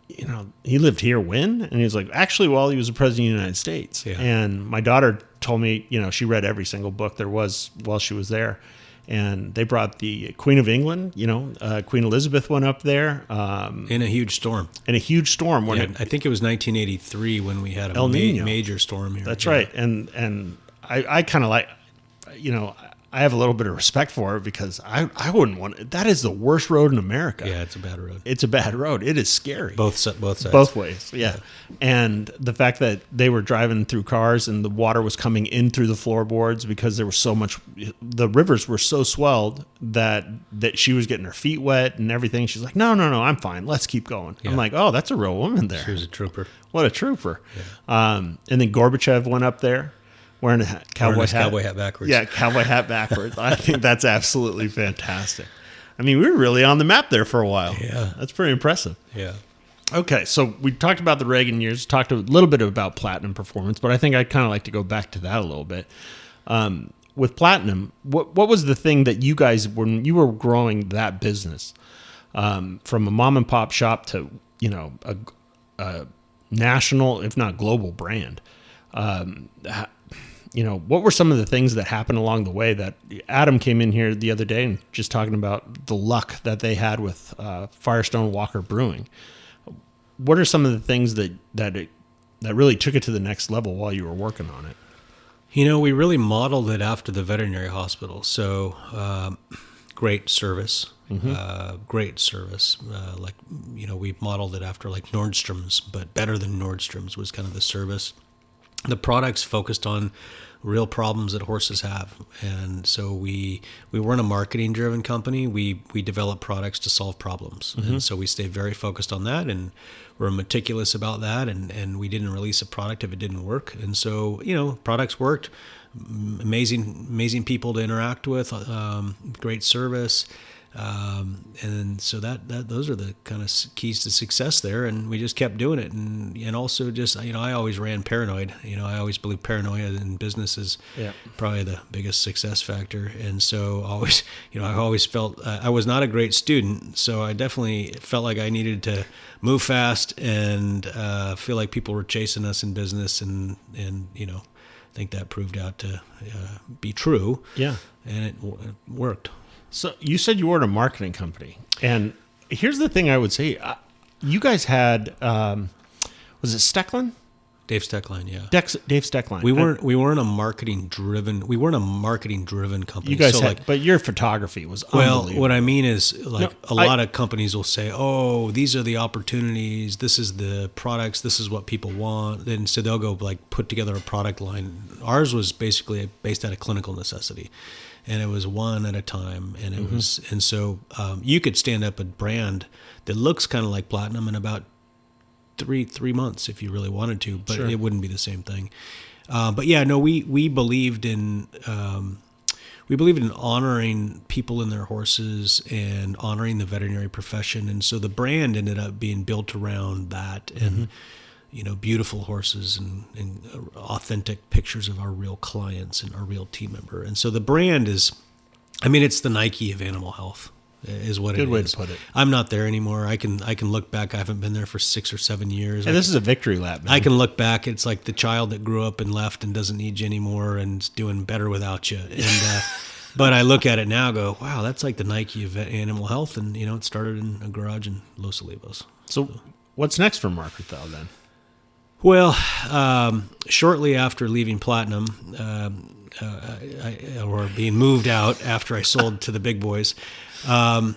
Speaker 1: you know, he lived here when? And he was like, actually, while he was the president of the United States.
Speaker 2: Yeah.
Speaker 1: And my daughter told me, you know, she read every single book there was while she was there. And they brought the Queen of England, you know, Queen Elizabeth went up there.
Speaker 2: In a huge storm.
Speaker 1: I
Speaker 2: think it was 1983 when we had a major storm here.
Speaker 1: That's right. And I kind of like, you know, I have a little bit of respect for it, because I wouldn't want it. That is the worst road in America.
Speaker 2: Yeah, it's a bad road.
Speaker 1: It's a bad road. It is scary.
Speaker 2: Both sides.
Speaker 1: Both ways, yeah. And the fact that they were driving through cars and the water was coming in through the floorboards because there was so much, the rivers were so swelled that she was getting her feet wet and everything. She's like, no, I'm fine. Let's keep going. Yeah. I'm like, oh, that's a real woman there.
Speaker 2: She was a trooper.
Speaker 1: What a trooper. Yeah. And then Gorbachev went up there. Wearing a cowboy hat
Speaker 2: backwards.
Speaker 1: Yeah, cowboy hat backwards. I think that's absolutely fantastic. I mean, we were really on the map there for a while.
Speaker 2: Yeah.
Speaker 1: That's pretty impressive.
Speaker 2: Yeah.
Speaker 1: Okay, so we talked about the Reagan years, talked a little bit about Platinum Performance, but I think I'd kind of like to go back to that a little bit. With Platinum, what was the thing that you guys, when you were growing that business, from a mom and pop shop to, you know, a national, if not global brand, you know, what were some of the things that happened along the way? That Adam came in here the other day and just talking about the luck that they had with Firestone Walker Brewing. What are some of the things that really took it to the next level while you were working on it?
Speaker 2: You know, we really modeled it after the veterinary hospital. So great service. Mm-hmm. Great service. Like, you know, we modeled it after like Nordstrom's, but better than Nordstrom's was kind of the service. The products focused on real problems that horses have. And so we weren't a marketing driven company. We developed products to solve problems. Mm-hmm. And so we stayed very focused on that, and we're meticulous about that. And we didn't release a product if it didn't work. And so, you know, products worked, amazing people to interact with, great service. And so those are the kind of keys to success there, and we just kept doing it, and also just, you know, I always ran paranoid. You know, I always believe paranoia in business is probably the biggest success factor, and so always, you know, I always felt I was not a great student, so I definitely felt like I needed to move fast and feel like people were chasing us in business, and you know, I think that proved out to be true. Yeah, and it worked.
Speaker 1: So you said you were in a marketing company, and here's the thing I would say: you guys had, was it Stecklin?
Speaker 2: Dave Steckline, yeah.
Speaker 1: Dave Steckline.
Speaker 2: We weren't a marketing driven company.
Speaker 1: You guys
Speaker 2: so
Speaker 1: had, but your photography was unbelievable.
Speaker 2: what I mean is like
Speaker 1: No,
Speaker 2: a lot of companies will say, "Oh, these are the opportunities. This is the products. This is what people want." And so they'll go like put together a product line. Ours was basically based out of clinical necessity, and it was one at a time. And it was, and so you could stand up a brand that looks kind of like platinum in about three months if you really wanted to, but it wouldn't be the same thing. But yeah, no, we believed in honoring people and their horses and honoring the veterinary profession, and so the brand ended up being built around that, and beautiful horses and authentic pictures of our real clients and our real team member. And so the brand is, it's the Nike of animal health. Is what it is.
Speaker 1: Good way to put it.
Speaker 2: I'm not there anymore. I can look back. I haven't been there for 6 or 7 years.
Speaker 1: And this is a victory lap, man.
Speaker 2: I can look back. It's like the child that grew up and left and doesn't need you anymore and is doing better without you. And but I look at it now, and go, wow, that's like the Nike of animal health. And it started in a garage in Los Olivos.
Speaker 1: So what's next for Mark Herthel then?
Speaker 2: Well, shortly after leaving Platinum, or being moved out after I sold to the big boys, it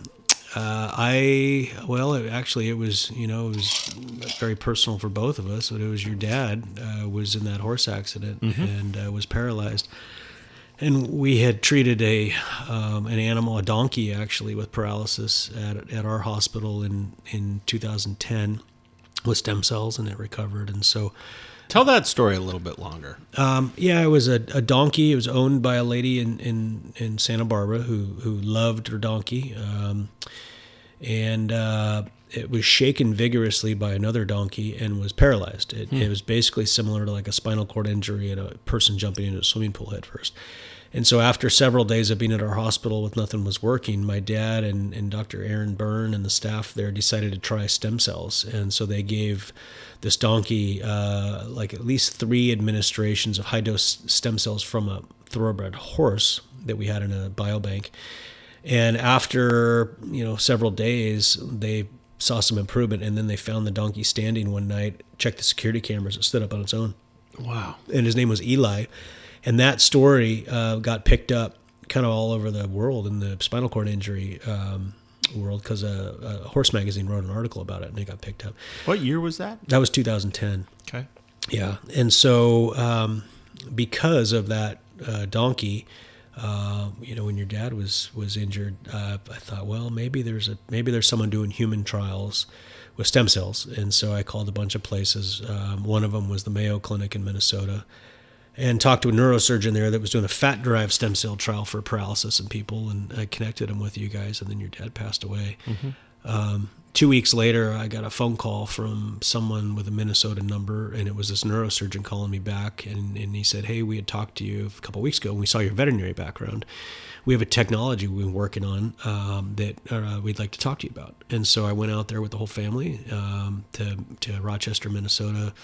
Speaker 2: was very personal for both of us. But it was your dad was in that horse accident and was paralyzed. And we had treated an animal, a donkey actually, with paralysis at our hospital in 2010 with stem cells, and it recovered. And so,
Speaker 1: tell that story a little bit longer.
Speaker 2: It was a donkey. It was owned by a lady in Santa Barbara who loved her donkey, and it was shaken vigorously by another donkey and was paralyzed. It was basically similar to like a spinal cord injury and a person jumping into a swimming pool head first. And so after several days of being at our hospital with nothing was working, my dad and Dr. Aaron Byrne and the staff there decided to try stem cells. And so they gave this donkey like at least 3 administrations of high-dose stem cells from a thoroughbred horse that we had in a biobank. And after several days, they saw some improvement, and then they found the donkey standing one night, checked the security cameras, it stood up on its own.
Speaker 1: Wow.
Speaker 2: And his name was Eli. And that story got picked up kind of all over the world in the spinal cord injury world, because a horse magazine wrote an article about it, and it got picked up.
Speaker 1: What year was that?
Speaker 2: That was 2010.
Speaker 1: Okay.
Speaker 2: Yeah. And so because of that donkey, when your dad was injured, I thought, well, maybe there's someone doing human trials with stem cells. And so I called a bunch of places. One of them was the Mayo Clinic in Minnesota, and talked to a neurosurgeon there that was doing a fat-derived stem cell trial for paralysis in people, and I connected him with you guys, and then your dad passed away. 2 weeks later, I got a phone call from someone with a Minnesota number, and it was this neurosurgeon calling me back, and he said, hey, we had talked to you a couple of weeks ago, and we saw your veterinary background. We have a technology we've been working on that we'd like to talk to you about. And so I went out there with the whole family to Rochester, Minnesota,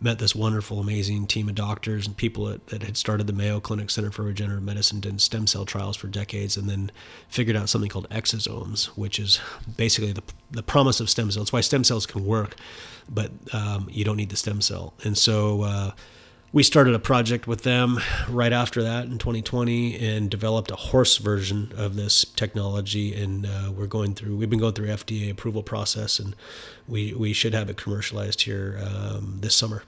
Speaker 2: met this wonderful, amazing team of doctors and people that had started the Mayo Clinic Center for Regenerative Medicine, did stem cell trials for decades, and then figured out something called exosomes, which is basically the promise of stem cells. It's why stem cells can work, but you don't need the stem cell. And so we started a project with them right after that in 2020 and developed a horse version of this technology. And we've been going through FDA approval process, and we should have it commercialized here this summer.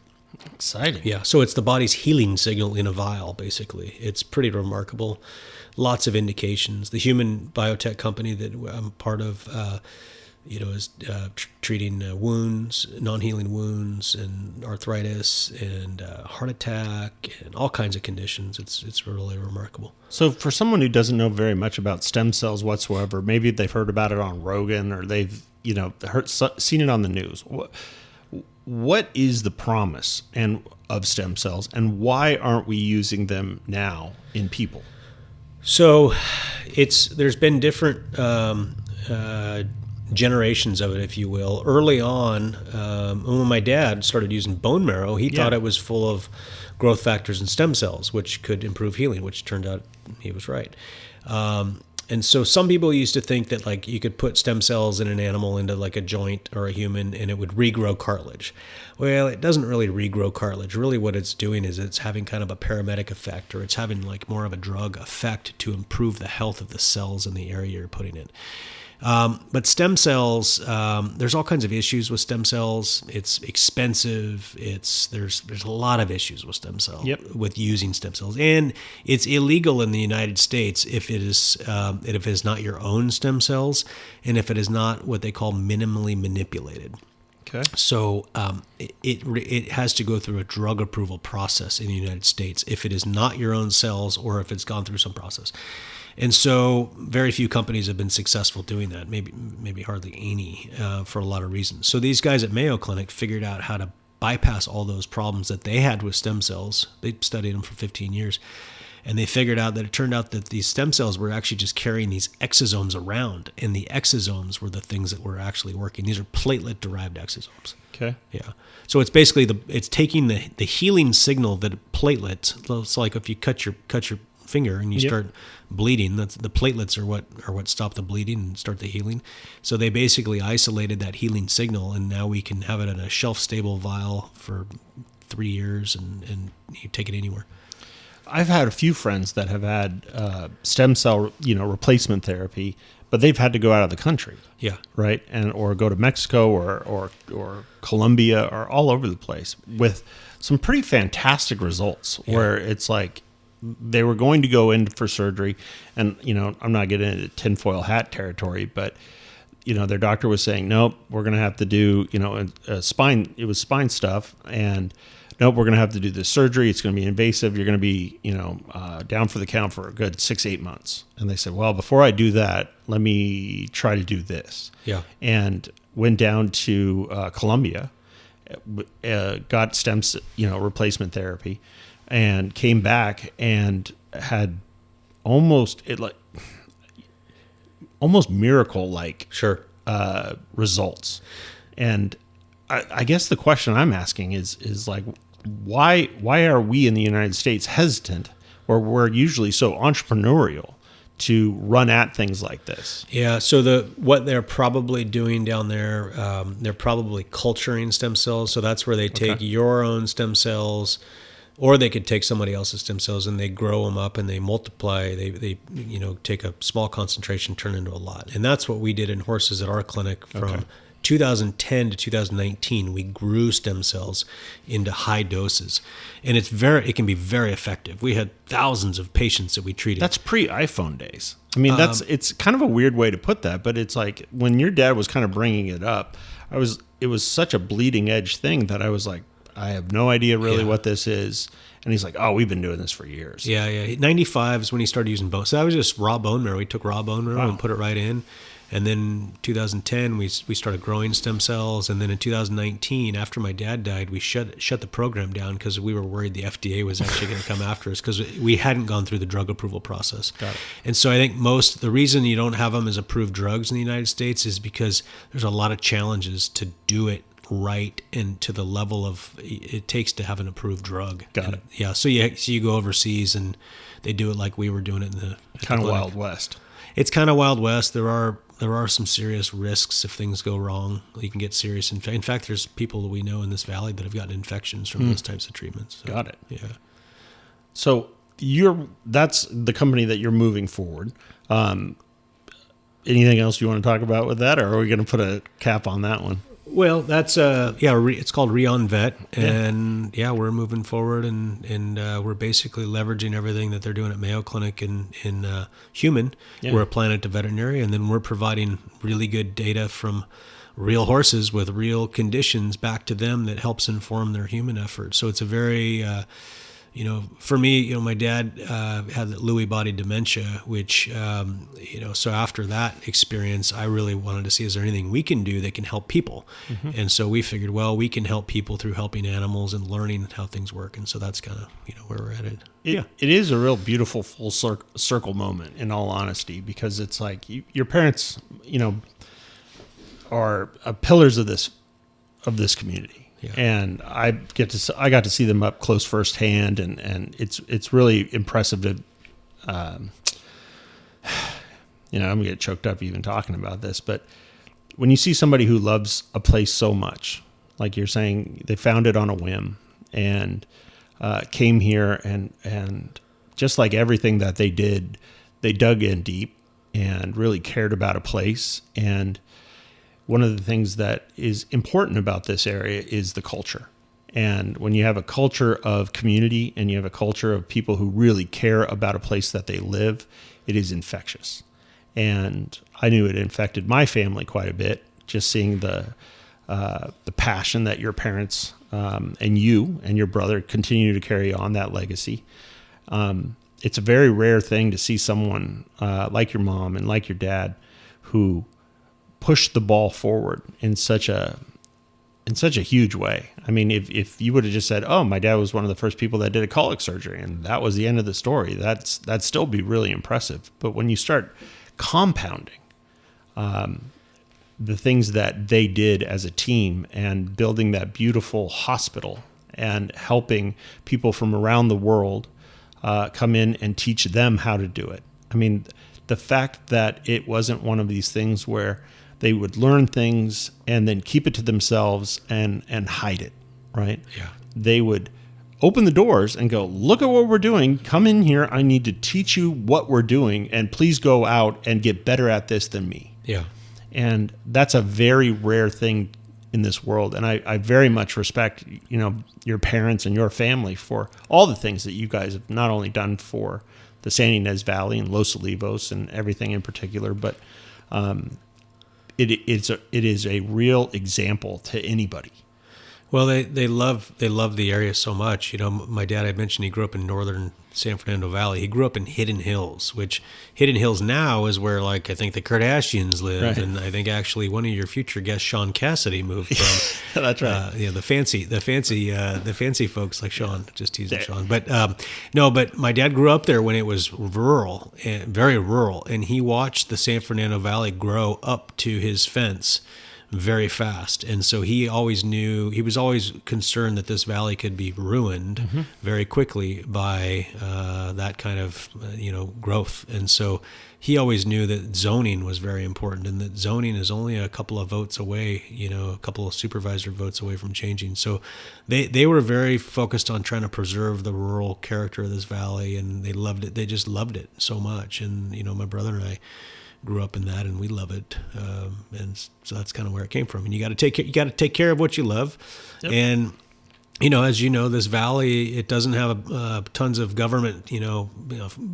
Speaker 1: Exciting.
Speaker 2: Yeah. So it's the body's healing signal in a vial, basically. It's pretty remarkable. Lots of indications. The human biotech company that I'm part of, is treating wounds, non-healing wounds, and arthritis, and heart attack, and all kinds of conditions. It's really remarkable.
Speaker 1: So for someone who doesn't know very much about stem cells whatsoever, maybe they've heard about it on Rogan, or they've seen it on the news. What is the promise of stem cells, and why aren't we using them now in people?
Speaker 2: So there's been different generations of it, if you will. Early on, when my dad started using bone marrow, he thought it was full of growth factors and stem cells, which could improve healing, which turned out he was right. And so some people used to think that like you could put stem cells in an animal into like a joint or a human and it would regrow cartilage. Well, it doesn't really regrow cartilage. Really what it's doing is it's having kind of a paramedic effect, or it's having like more of a drug effect to improve the health of the cells in the area you're putting it. But stem cells, there's all kinds of issues with stem cells. It's expensive. There's a lot of issues with stem cells, with using stem cells, and it's illegal in the United States if it is not your own stem cells, and if it is not what they call minimally manipulated.
Speaker 1: Okay.
Speaker 2: So it has to go through a drug approval process in the United States if it is not your own cells or if it's gone through some process. And so very few companies have been successful doing that, maybe hardly any, for a lot of reasons. So these guys at Mayo Clinic figured out how to bypass all those problems that they had with stem cells. They studied them for 15 years. And they figured out that it turned out that these stem cells were actually just carrying these exosomes around. And the exosomes were the things that were actually working. These are platelet-derived exosomes.
Speaker 1: Okay.
Speaker 2: Yeah. So it's basically it's taking the healing signal that platelets. It's like if you cut your finger and you start bleeding, that's the platelets are what stop the bleeding and start the healing. So they basically isolated that healing signal, and now we can have it in a shelf-stable vial for 3 years, and you take it anywhere.
Speaker 1: I've had a few friends that have had stem cell, replacement therapy, but they've had to go out of the country.
Speaker 2: Yeah.
Speaker 1: Right. Or go to Mexico or Colombia or all over the place with some pretty fantastic results where it's like they were going to go in for surgery, and, I'm not getting into tinfoil hat territory, but, their doctor was saying, nope, we're going to have to do, spine. It was spine stuff. And nope, we're going to have to do this surgery. It's going to be invasive. You're going to be, down for the count for a good 6-8 months. And they said, well, before I do that, let me try to do this.
Speaker 2: Yeah.
Speaker 1: And went down to Colombia, got stem, replacement therapy, and came back and had almost miracle-like results. And I guess the question I'm asking is like, why are we in the United States hesitant, or we're usually so entrepreneurial, to run at things like this?
Speaker 2: Yeah. So what they're probably doing down there, they're probably culturing stem cells. So that's where they take your own stem cells, or they could take somebody else's stem cells and they grow them up and they multiply. They take a small concentration, turn into a lot. And that's what we did in horses at our clinic from 2010 to 2019. We grew stem cells into high doses, and it can be very effective. We had thousands of patients that we treated.
Speaker 1: That's pre-iPhone days. I mean, it's kind of a weird way to put that, but it's like when your dad was kind of bringing it up, it was such a bleeding edge thing that I was like, I have no idea really what this is. And he's like, oh, we've been doing this for years.
Speaker 2: Yeah. 95 is when he started using bone. So that was just raw bone marrow. We took raw bone marrow and put it right in. And then 2010, we started growing stem cells. And then in 2019, after my dad died, we shut the program down because we were worried the FDA was actually going to come after us because we hadn't gone through the drug approval process.
Speaker 1: Got it.
Speaker 2: And so I think the reason you don't have them as approved drugs in the United States is because there's a lot of challenges to do it right and to the level of it takes to have an approved drug.
Speaker 1: Got it.
Speaker 2: Yeah. So you go overseas and they do it like we were doing it in the
Speaker 1: kind of Wild West.
Speaker 2: It's kind of Wild West. There are some serious risks if things go wrong. You can get serious. In fact, there's people that we know in this valley that have gotten infections from those types of treatments. So,
Speaker 1: got it.
Speaker 2: Yeah.
Speaker 1: So that's the company that you're moving forward. Anything else you want to talk about with that, or are we going to put a cap on that one?
Speaker 2: Well, that's it's called Rion Vet, and we're moving forward, and we're basically leveraging everything that they're doing at Mayo Clinic in human. Yeah. We're applying it to veterinary, and then we're providing really good data from real horses with real conditions back to them that helps inform their human efforts. So it's a very for me, my dad had Lewy body dementia, which, so after that experience, I really wanted to see, is there anything we can do that can help people? Mm-hmm. And so we figured, well, we can help people through helping animals and learning how things work. And so that's kind of, where we're headed.
Speaker 1: It is a real beautiful full circle moment, in all honesty, because it's like your parents, are pillars of this community. Yeah. And I got to see them up close firsthand, and it's really impressive to I'm going to get choked up even talking about this, but when you see somebody who loves a place so much, like you're saying, they found it on a whim and came here and just like everything that they did, they dug in deep and really cared about a place. And one of the things that is important about this area is the culture. And when you have a culture of community and you have a culture of people who really care about a place that they live, it is infectious. And I knew it infected my family quite a bit, just seeing the passion that your parents and you and your brother continue to carry on that legacy. It's a very rare thing to see someone like your mom and like your dad who pushed the ball forward in such a huge way. I mean, if you would have just said, "Oh, my dad was one of the first people that did a colic surgery," and that was the end of the story, that'd still be really impressive. But when you start compounding the things that they did as a team and building that beautiful hospital and helping people from around the world come in and teach them how to do it. I mean, the fact that it wasn't one of these things where they would learn things and then keep it to themselves and hide it, right?
Speaker 2: Yeah.
Speaker 1: They would open the doors and go, "Look at what we're doing. Come in here. I need to teach you what we're doing, and please go out and get better at this than me."
Speaker 2: Yeah.
Speaker 1: And that's a very rare thing in this world. And I very much respect, your parents and your family for all the things that you guys have not only done for the Santa Ynez Valley and Los Olivos and everything in particular, but it is a real example to anybody.
Speaker 2: Well, they love the area so much. My dad, I mentioned he grew up in northern San Fernando Valley. He grew up in Hidden Hills, which Hidden Hills now is where, like, I think the Kardashians live,
Speaker 1: right.
Speaker 2: And I think actually one of your future guests, Sean Cassidy, moved from.
Speaker 1: That's right.
Speaker 2: The fancy folks like Sean. Just teasing Sean, but no. But my dad grew up there when it was rural, and very rural, and he watched the San Fernando Valley grow up to his fence very fast. And so he was always concerned that this valley could be ruined very quickly by that kind of, growth. And so he always knew that zoning was very important and that zoning is only a couple of votes away, a couple of supervisor votes away from changing. So they were very focused on trying to preserve the rural character of this valley, and they loved it. They just loved it so much. And, my brother and I grew up in that, and we love it, and so that's kind of where it came from. And you got to take care of what you love. Yep. And as you know, this valley, it doesn't have tons of government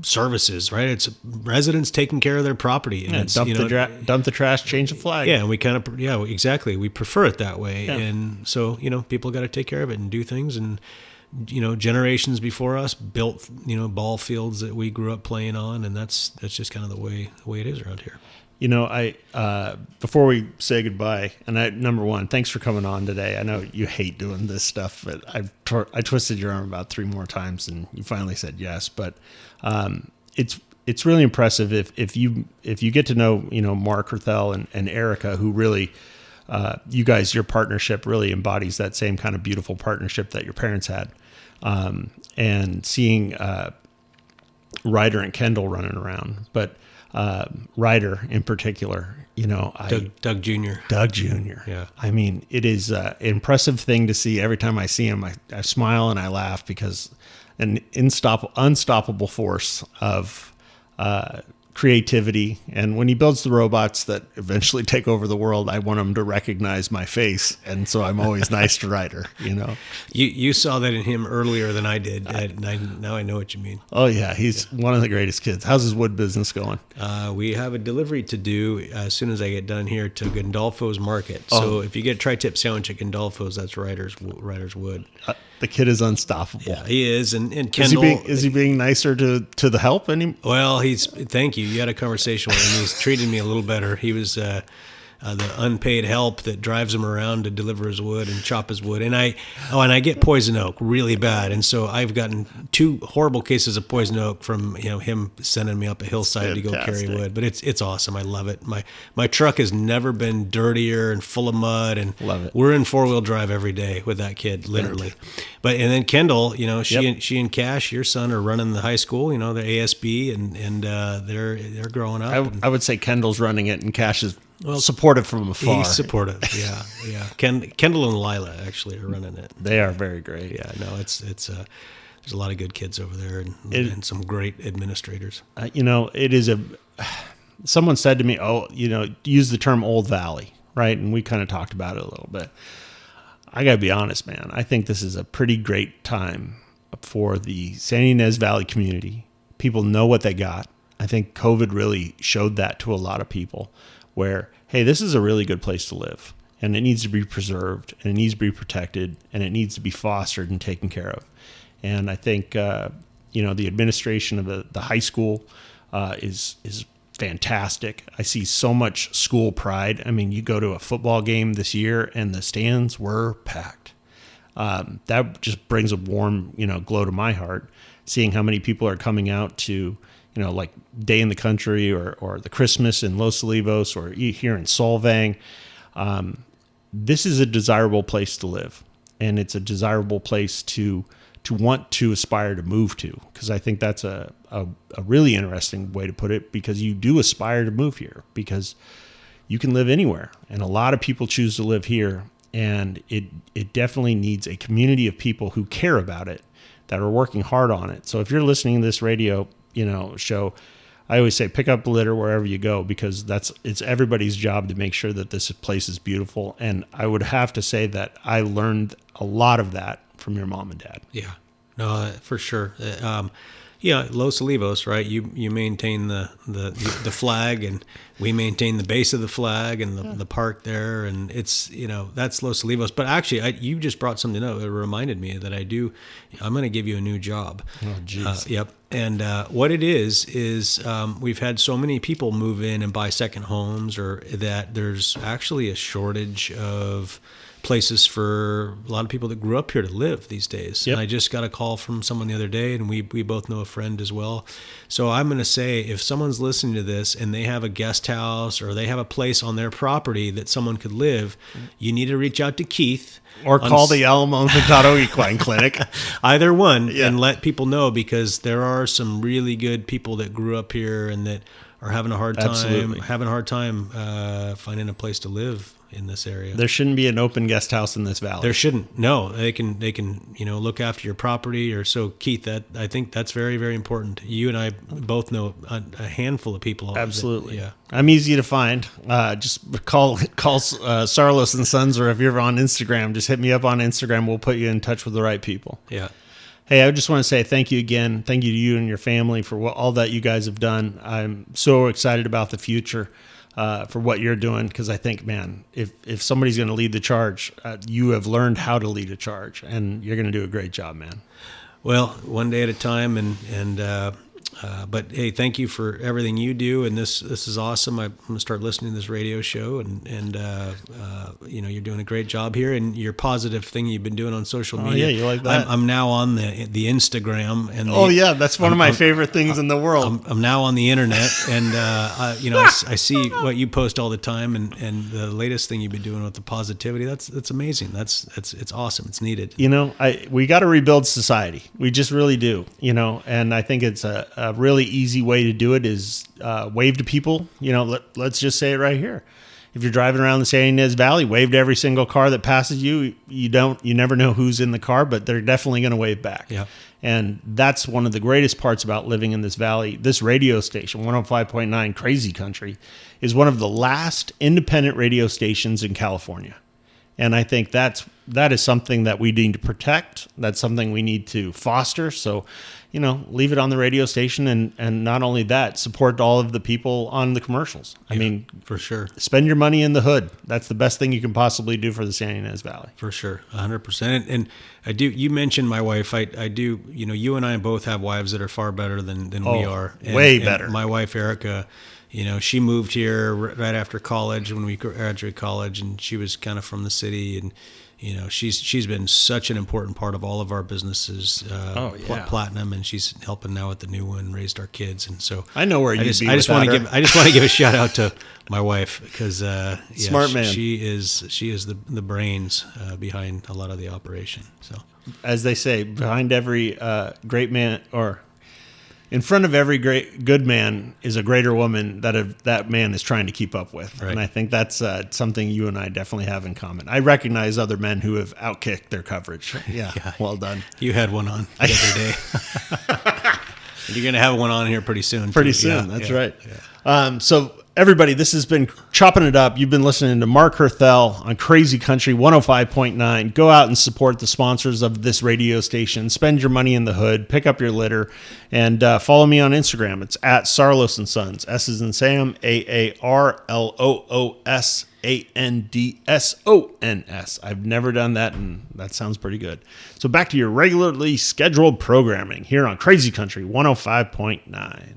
Speaker 2: services, right? It's residents taking care of their property, and it's,
Speaker 1: dump the trash, change the flag.
Speaker 2: Yeah, and we kind of exactly, we prefer it that way.
Speaker 1: Yeah.
Speaker 2: And so people got to take care of it and do things. And generations before us built, ball fields that we grew up playing on, and that's just kind of the way it is around here.
Speaker 1: Before we say goodbye, and number one, thanks for coming on today. I know you hate doing this stuff, but I twisted your arm about 3 more times, and you finally said yes. But it's really impressive if you get to know Mark Herthel and Erica, who really. You guys, your partnership really embodies that same kind of beautiful partnership that your parents had. And seeing Ryder and Kendall running around, but Ryder in particular,
Speaker 2: Doug Jr.
Speaker 1: Doug Jr.
Speaker 2: Yeah.
Speaker 1: I mean, it is an impressive thing to see. Every time I see him, I smile and I laugh because an unstoppable force of creativity. And when he builds the robots that eventually take over the world, I want him to recognize my face. And so I'm always nice to Ryder,
Speaker 2: You saw that in him earlier than I did. Now I know what you mean.
Speaker 1: Oh, yeah. He's one of the greatest kids. How's his wood business going?
Speaker 2: We have a delivery to do as soon as I get done here to Gandolfo's Market. So if you get a tri-tip sandwich at Gandolfo's, that's Ryder's wood.
Speaker 1: The kid is unstoppable.
Speaker 2: Yeah, he is. And Kendall.
Speaker 1: Is he being nicer to the help?
Speaker 2: Well, thank you. You had a conversation with him. He's treating me a little better. He was, the unpaid help that drives him around to deliver his wood and chop his wood. And I get poison oak really bad. And so I've gotten 2 horrible cases of poison oak from him sending me up a hillside to go carry wood. But it's awesome. I love it. My truck has never been dirtier and full of mud. And
Speaker 1: love it.
Speaker 2: We're in 4-wheel drive every day with that kid, literally. And then Kendall, she and Cash, your son, are running the high school. The ASB, and they're growing up.
Speaker 1: I would say Kendall's running it, and Cash is supportive from afar.
Speaker 2: He's supportive, yeah. Kendall and Lila actually are running it.
Speaker 1: They are very great.
Speaker 2: Yeah, no, it's there's a lot of good kids over there, and some great administrators.
Speaker 1: It is someone said to me, use the term Old Valley, right? And we kind of talked about it a little bit. I got to be honest, man. I think this is a pretty great time for the Santa Ynez Valley community. People know what they got. I think COVID really showed that to a lot of people where, hey, this is a really good place to live, and it needs to be preserved, and it needs to be protected, and it needs to be fostered and taken care of. And I think, the administration of the high school is fantastic. I see so much school pride. I mean, you go to a football game this year and the stands were packed. That just brings a warm, glow to my heart, seeing how many people are coming out to, like Day in the Country or the Christmas in Los Olivos or here in Solvang. This is a desirable place to live, and it's a desirable place to want to aspire to move to, because I think that's a really interesting way to put it, because you do aspire to move here because you can live anywhere, and a lot of people choose to live here, and it definitely needs a community of people who care about it, that are working hard on it. So if you're listening to this radio show, I always say pick up a litter wherever you go, because it's everybody's job to make sure that this place is beautiful. And I would have to say that I learned a lot of that from your mom and dad.
Speaker 2: Yeah, no, for sure. Los Olivos, right? You maintain the flag, and we maintain the base of the flag and the park there, and it's that's Los Olivos. But actually, you just brought something up. It reminded me that I'm going to give you a new job.
Speaker 1: Oh, geez.
Speaker 2: Yep. And what it is we've had so many people move in and buy second homes, or that there's actually a shortage of places for a lot of people that grew up here to live these days.
Speaker 1: Yep.
Speaker 2: And I just got a call from someone the other day, and we both know a friend as well. So I'm going to say, if someone's listening to this and they have a guest house or they have a place on their property that someone could live, you need to reach out to Keith.
Speaker 1: Or call the Alamo Pintado Equine Clinic.
Speaker 2: Either one, and let people know, because there are some really good people that grew up here and that are having a hard time finding a place to live in this area.
Speaker 1: There shouldn't be an open guest house in this valley.
Speaker 2: There shouldn't. No, they can look after your property. Or so, Keith, I think that's very, very important. You and I both know a handful of people.
Speaker 1: Absolutely.
Speaker 2: Yeah.
Speaker 1: I'm easy to find. Just call Saarloos and Sons, or if you're on Instagram, just hit me up on Instagram. We'll put you in touch with the right people.
Speaker 2: Yeah.
Speaker 1: Hey, I just want to say thank you again. Thank you to you and your family for all that you guys have done. I'm so excited about the future for what you're doing, because I think, man, if somebody's going to lead the charge, you have learned how to lead a charge, and you're going to do a great job, man.
Speaker 2: Well, one day at a time, but hey, thank you for everything you do, and this is awesome. I'm going to start listening to this radio show, and you're doing a great job here, and your positive thing you've been doing on social media.
Speaker 1: Oh yeah, you like that?
Speaker 2: I'm now on the Instagram, and
Speaker 1: that's one of my favorite things in the world. I'm
Speaker 2: now on the internet, and I see what you post all the time, and the latest thing you've been doing with the positivity. That's amazing. It's awesome. It's needed.
Speaker 1: We got to rebuild society. We just really do. And I think it's a really easy way to do it is wave to people. Let's just say it right here. If you're driving around the Santa Ynez Valley, wave to every single car that passes you. You never know who's in the car, but they're definitely going to wave back.
Speaker 2: Yeah.
Speaker 1: And that's one of the greatest parts about living in this valley. This radio station, 105.9 Crazy Country, is one of the last independent radio stations in California. And I think that is something that we need to protect. That's something we need to foster. So, leave it on the radio station, and not only that, support all of the people on the commercials. I mean,
Speaker 2: for sure.
Speaker 1: Spend your money in the hood. That's the best thing you can possibly do for the Santa Ynez Valley.
Speaker 2: For sure, 100%. And I do. You mentioned my wife. I do. You and I both have wives that are far better than we are.
Speaker 1: Way better.
Speaker 2: And my wife Erica, she moved here right after college when we graduated college, and she was kind of from the city, and she's been such an important part of all of our businesses. Platinum, and she's helping now with the new one, raised our kids, and so
Speaker 1: I know where
Speaker 2: I
Speaker 1: you'd
Speaker 2: just
Speaker 1: be
Speaker 2: I just
Speaker 1: without
Speaker 2: want to
Speaker 1: her.
Speaker 2: give I just want to give a shout out to my wife, because
Speaker 1: Smart man.
Speaker 2: She is the brains behind a lot of the operation. So
Speaker 1: As they say, behind every great man, or in front of every good man, is a greater woman that man is trying to keep up with.
Speaker 2: Right.
Speaker 1: And I think that's something you and I definitely have in common. I recognize other men who have outkicked their coverage. Yeah, well done.
Speaker 2: You had one on the other day. You're going to have one on here pretty soon.
Speaker 1: Pretty soon, that's right. Yeah. So everybody, this has been Chopping It Up. You've been listening to Mark Herthel on Crazy Country 105.9. Go out and support the sponsors of this radio station. Spend your money in the hood. Pick up your litter. And follow me on Instagram. It's at Saarloos and Sons. S is in Sam, AARLOOSANDSONS. I've never done that, and that sounds pretty good. So back to your regularly scheduled programming here on Crazy Country 105.9.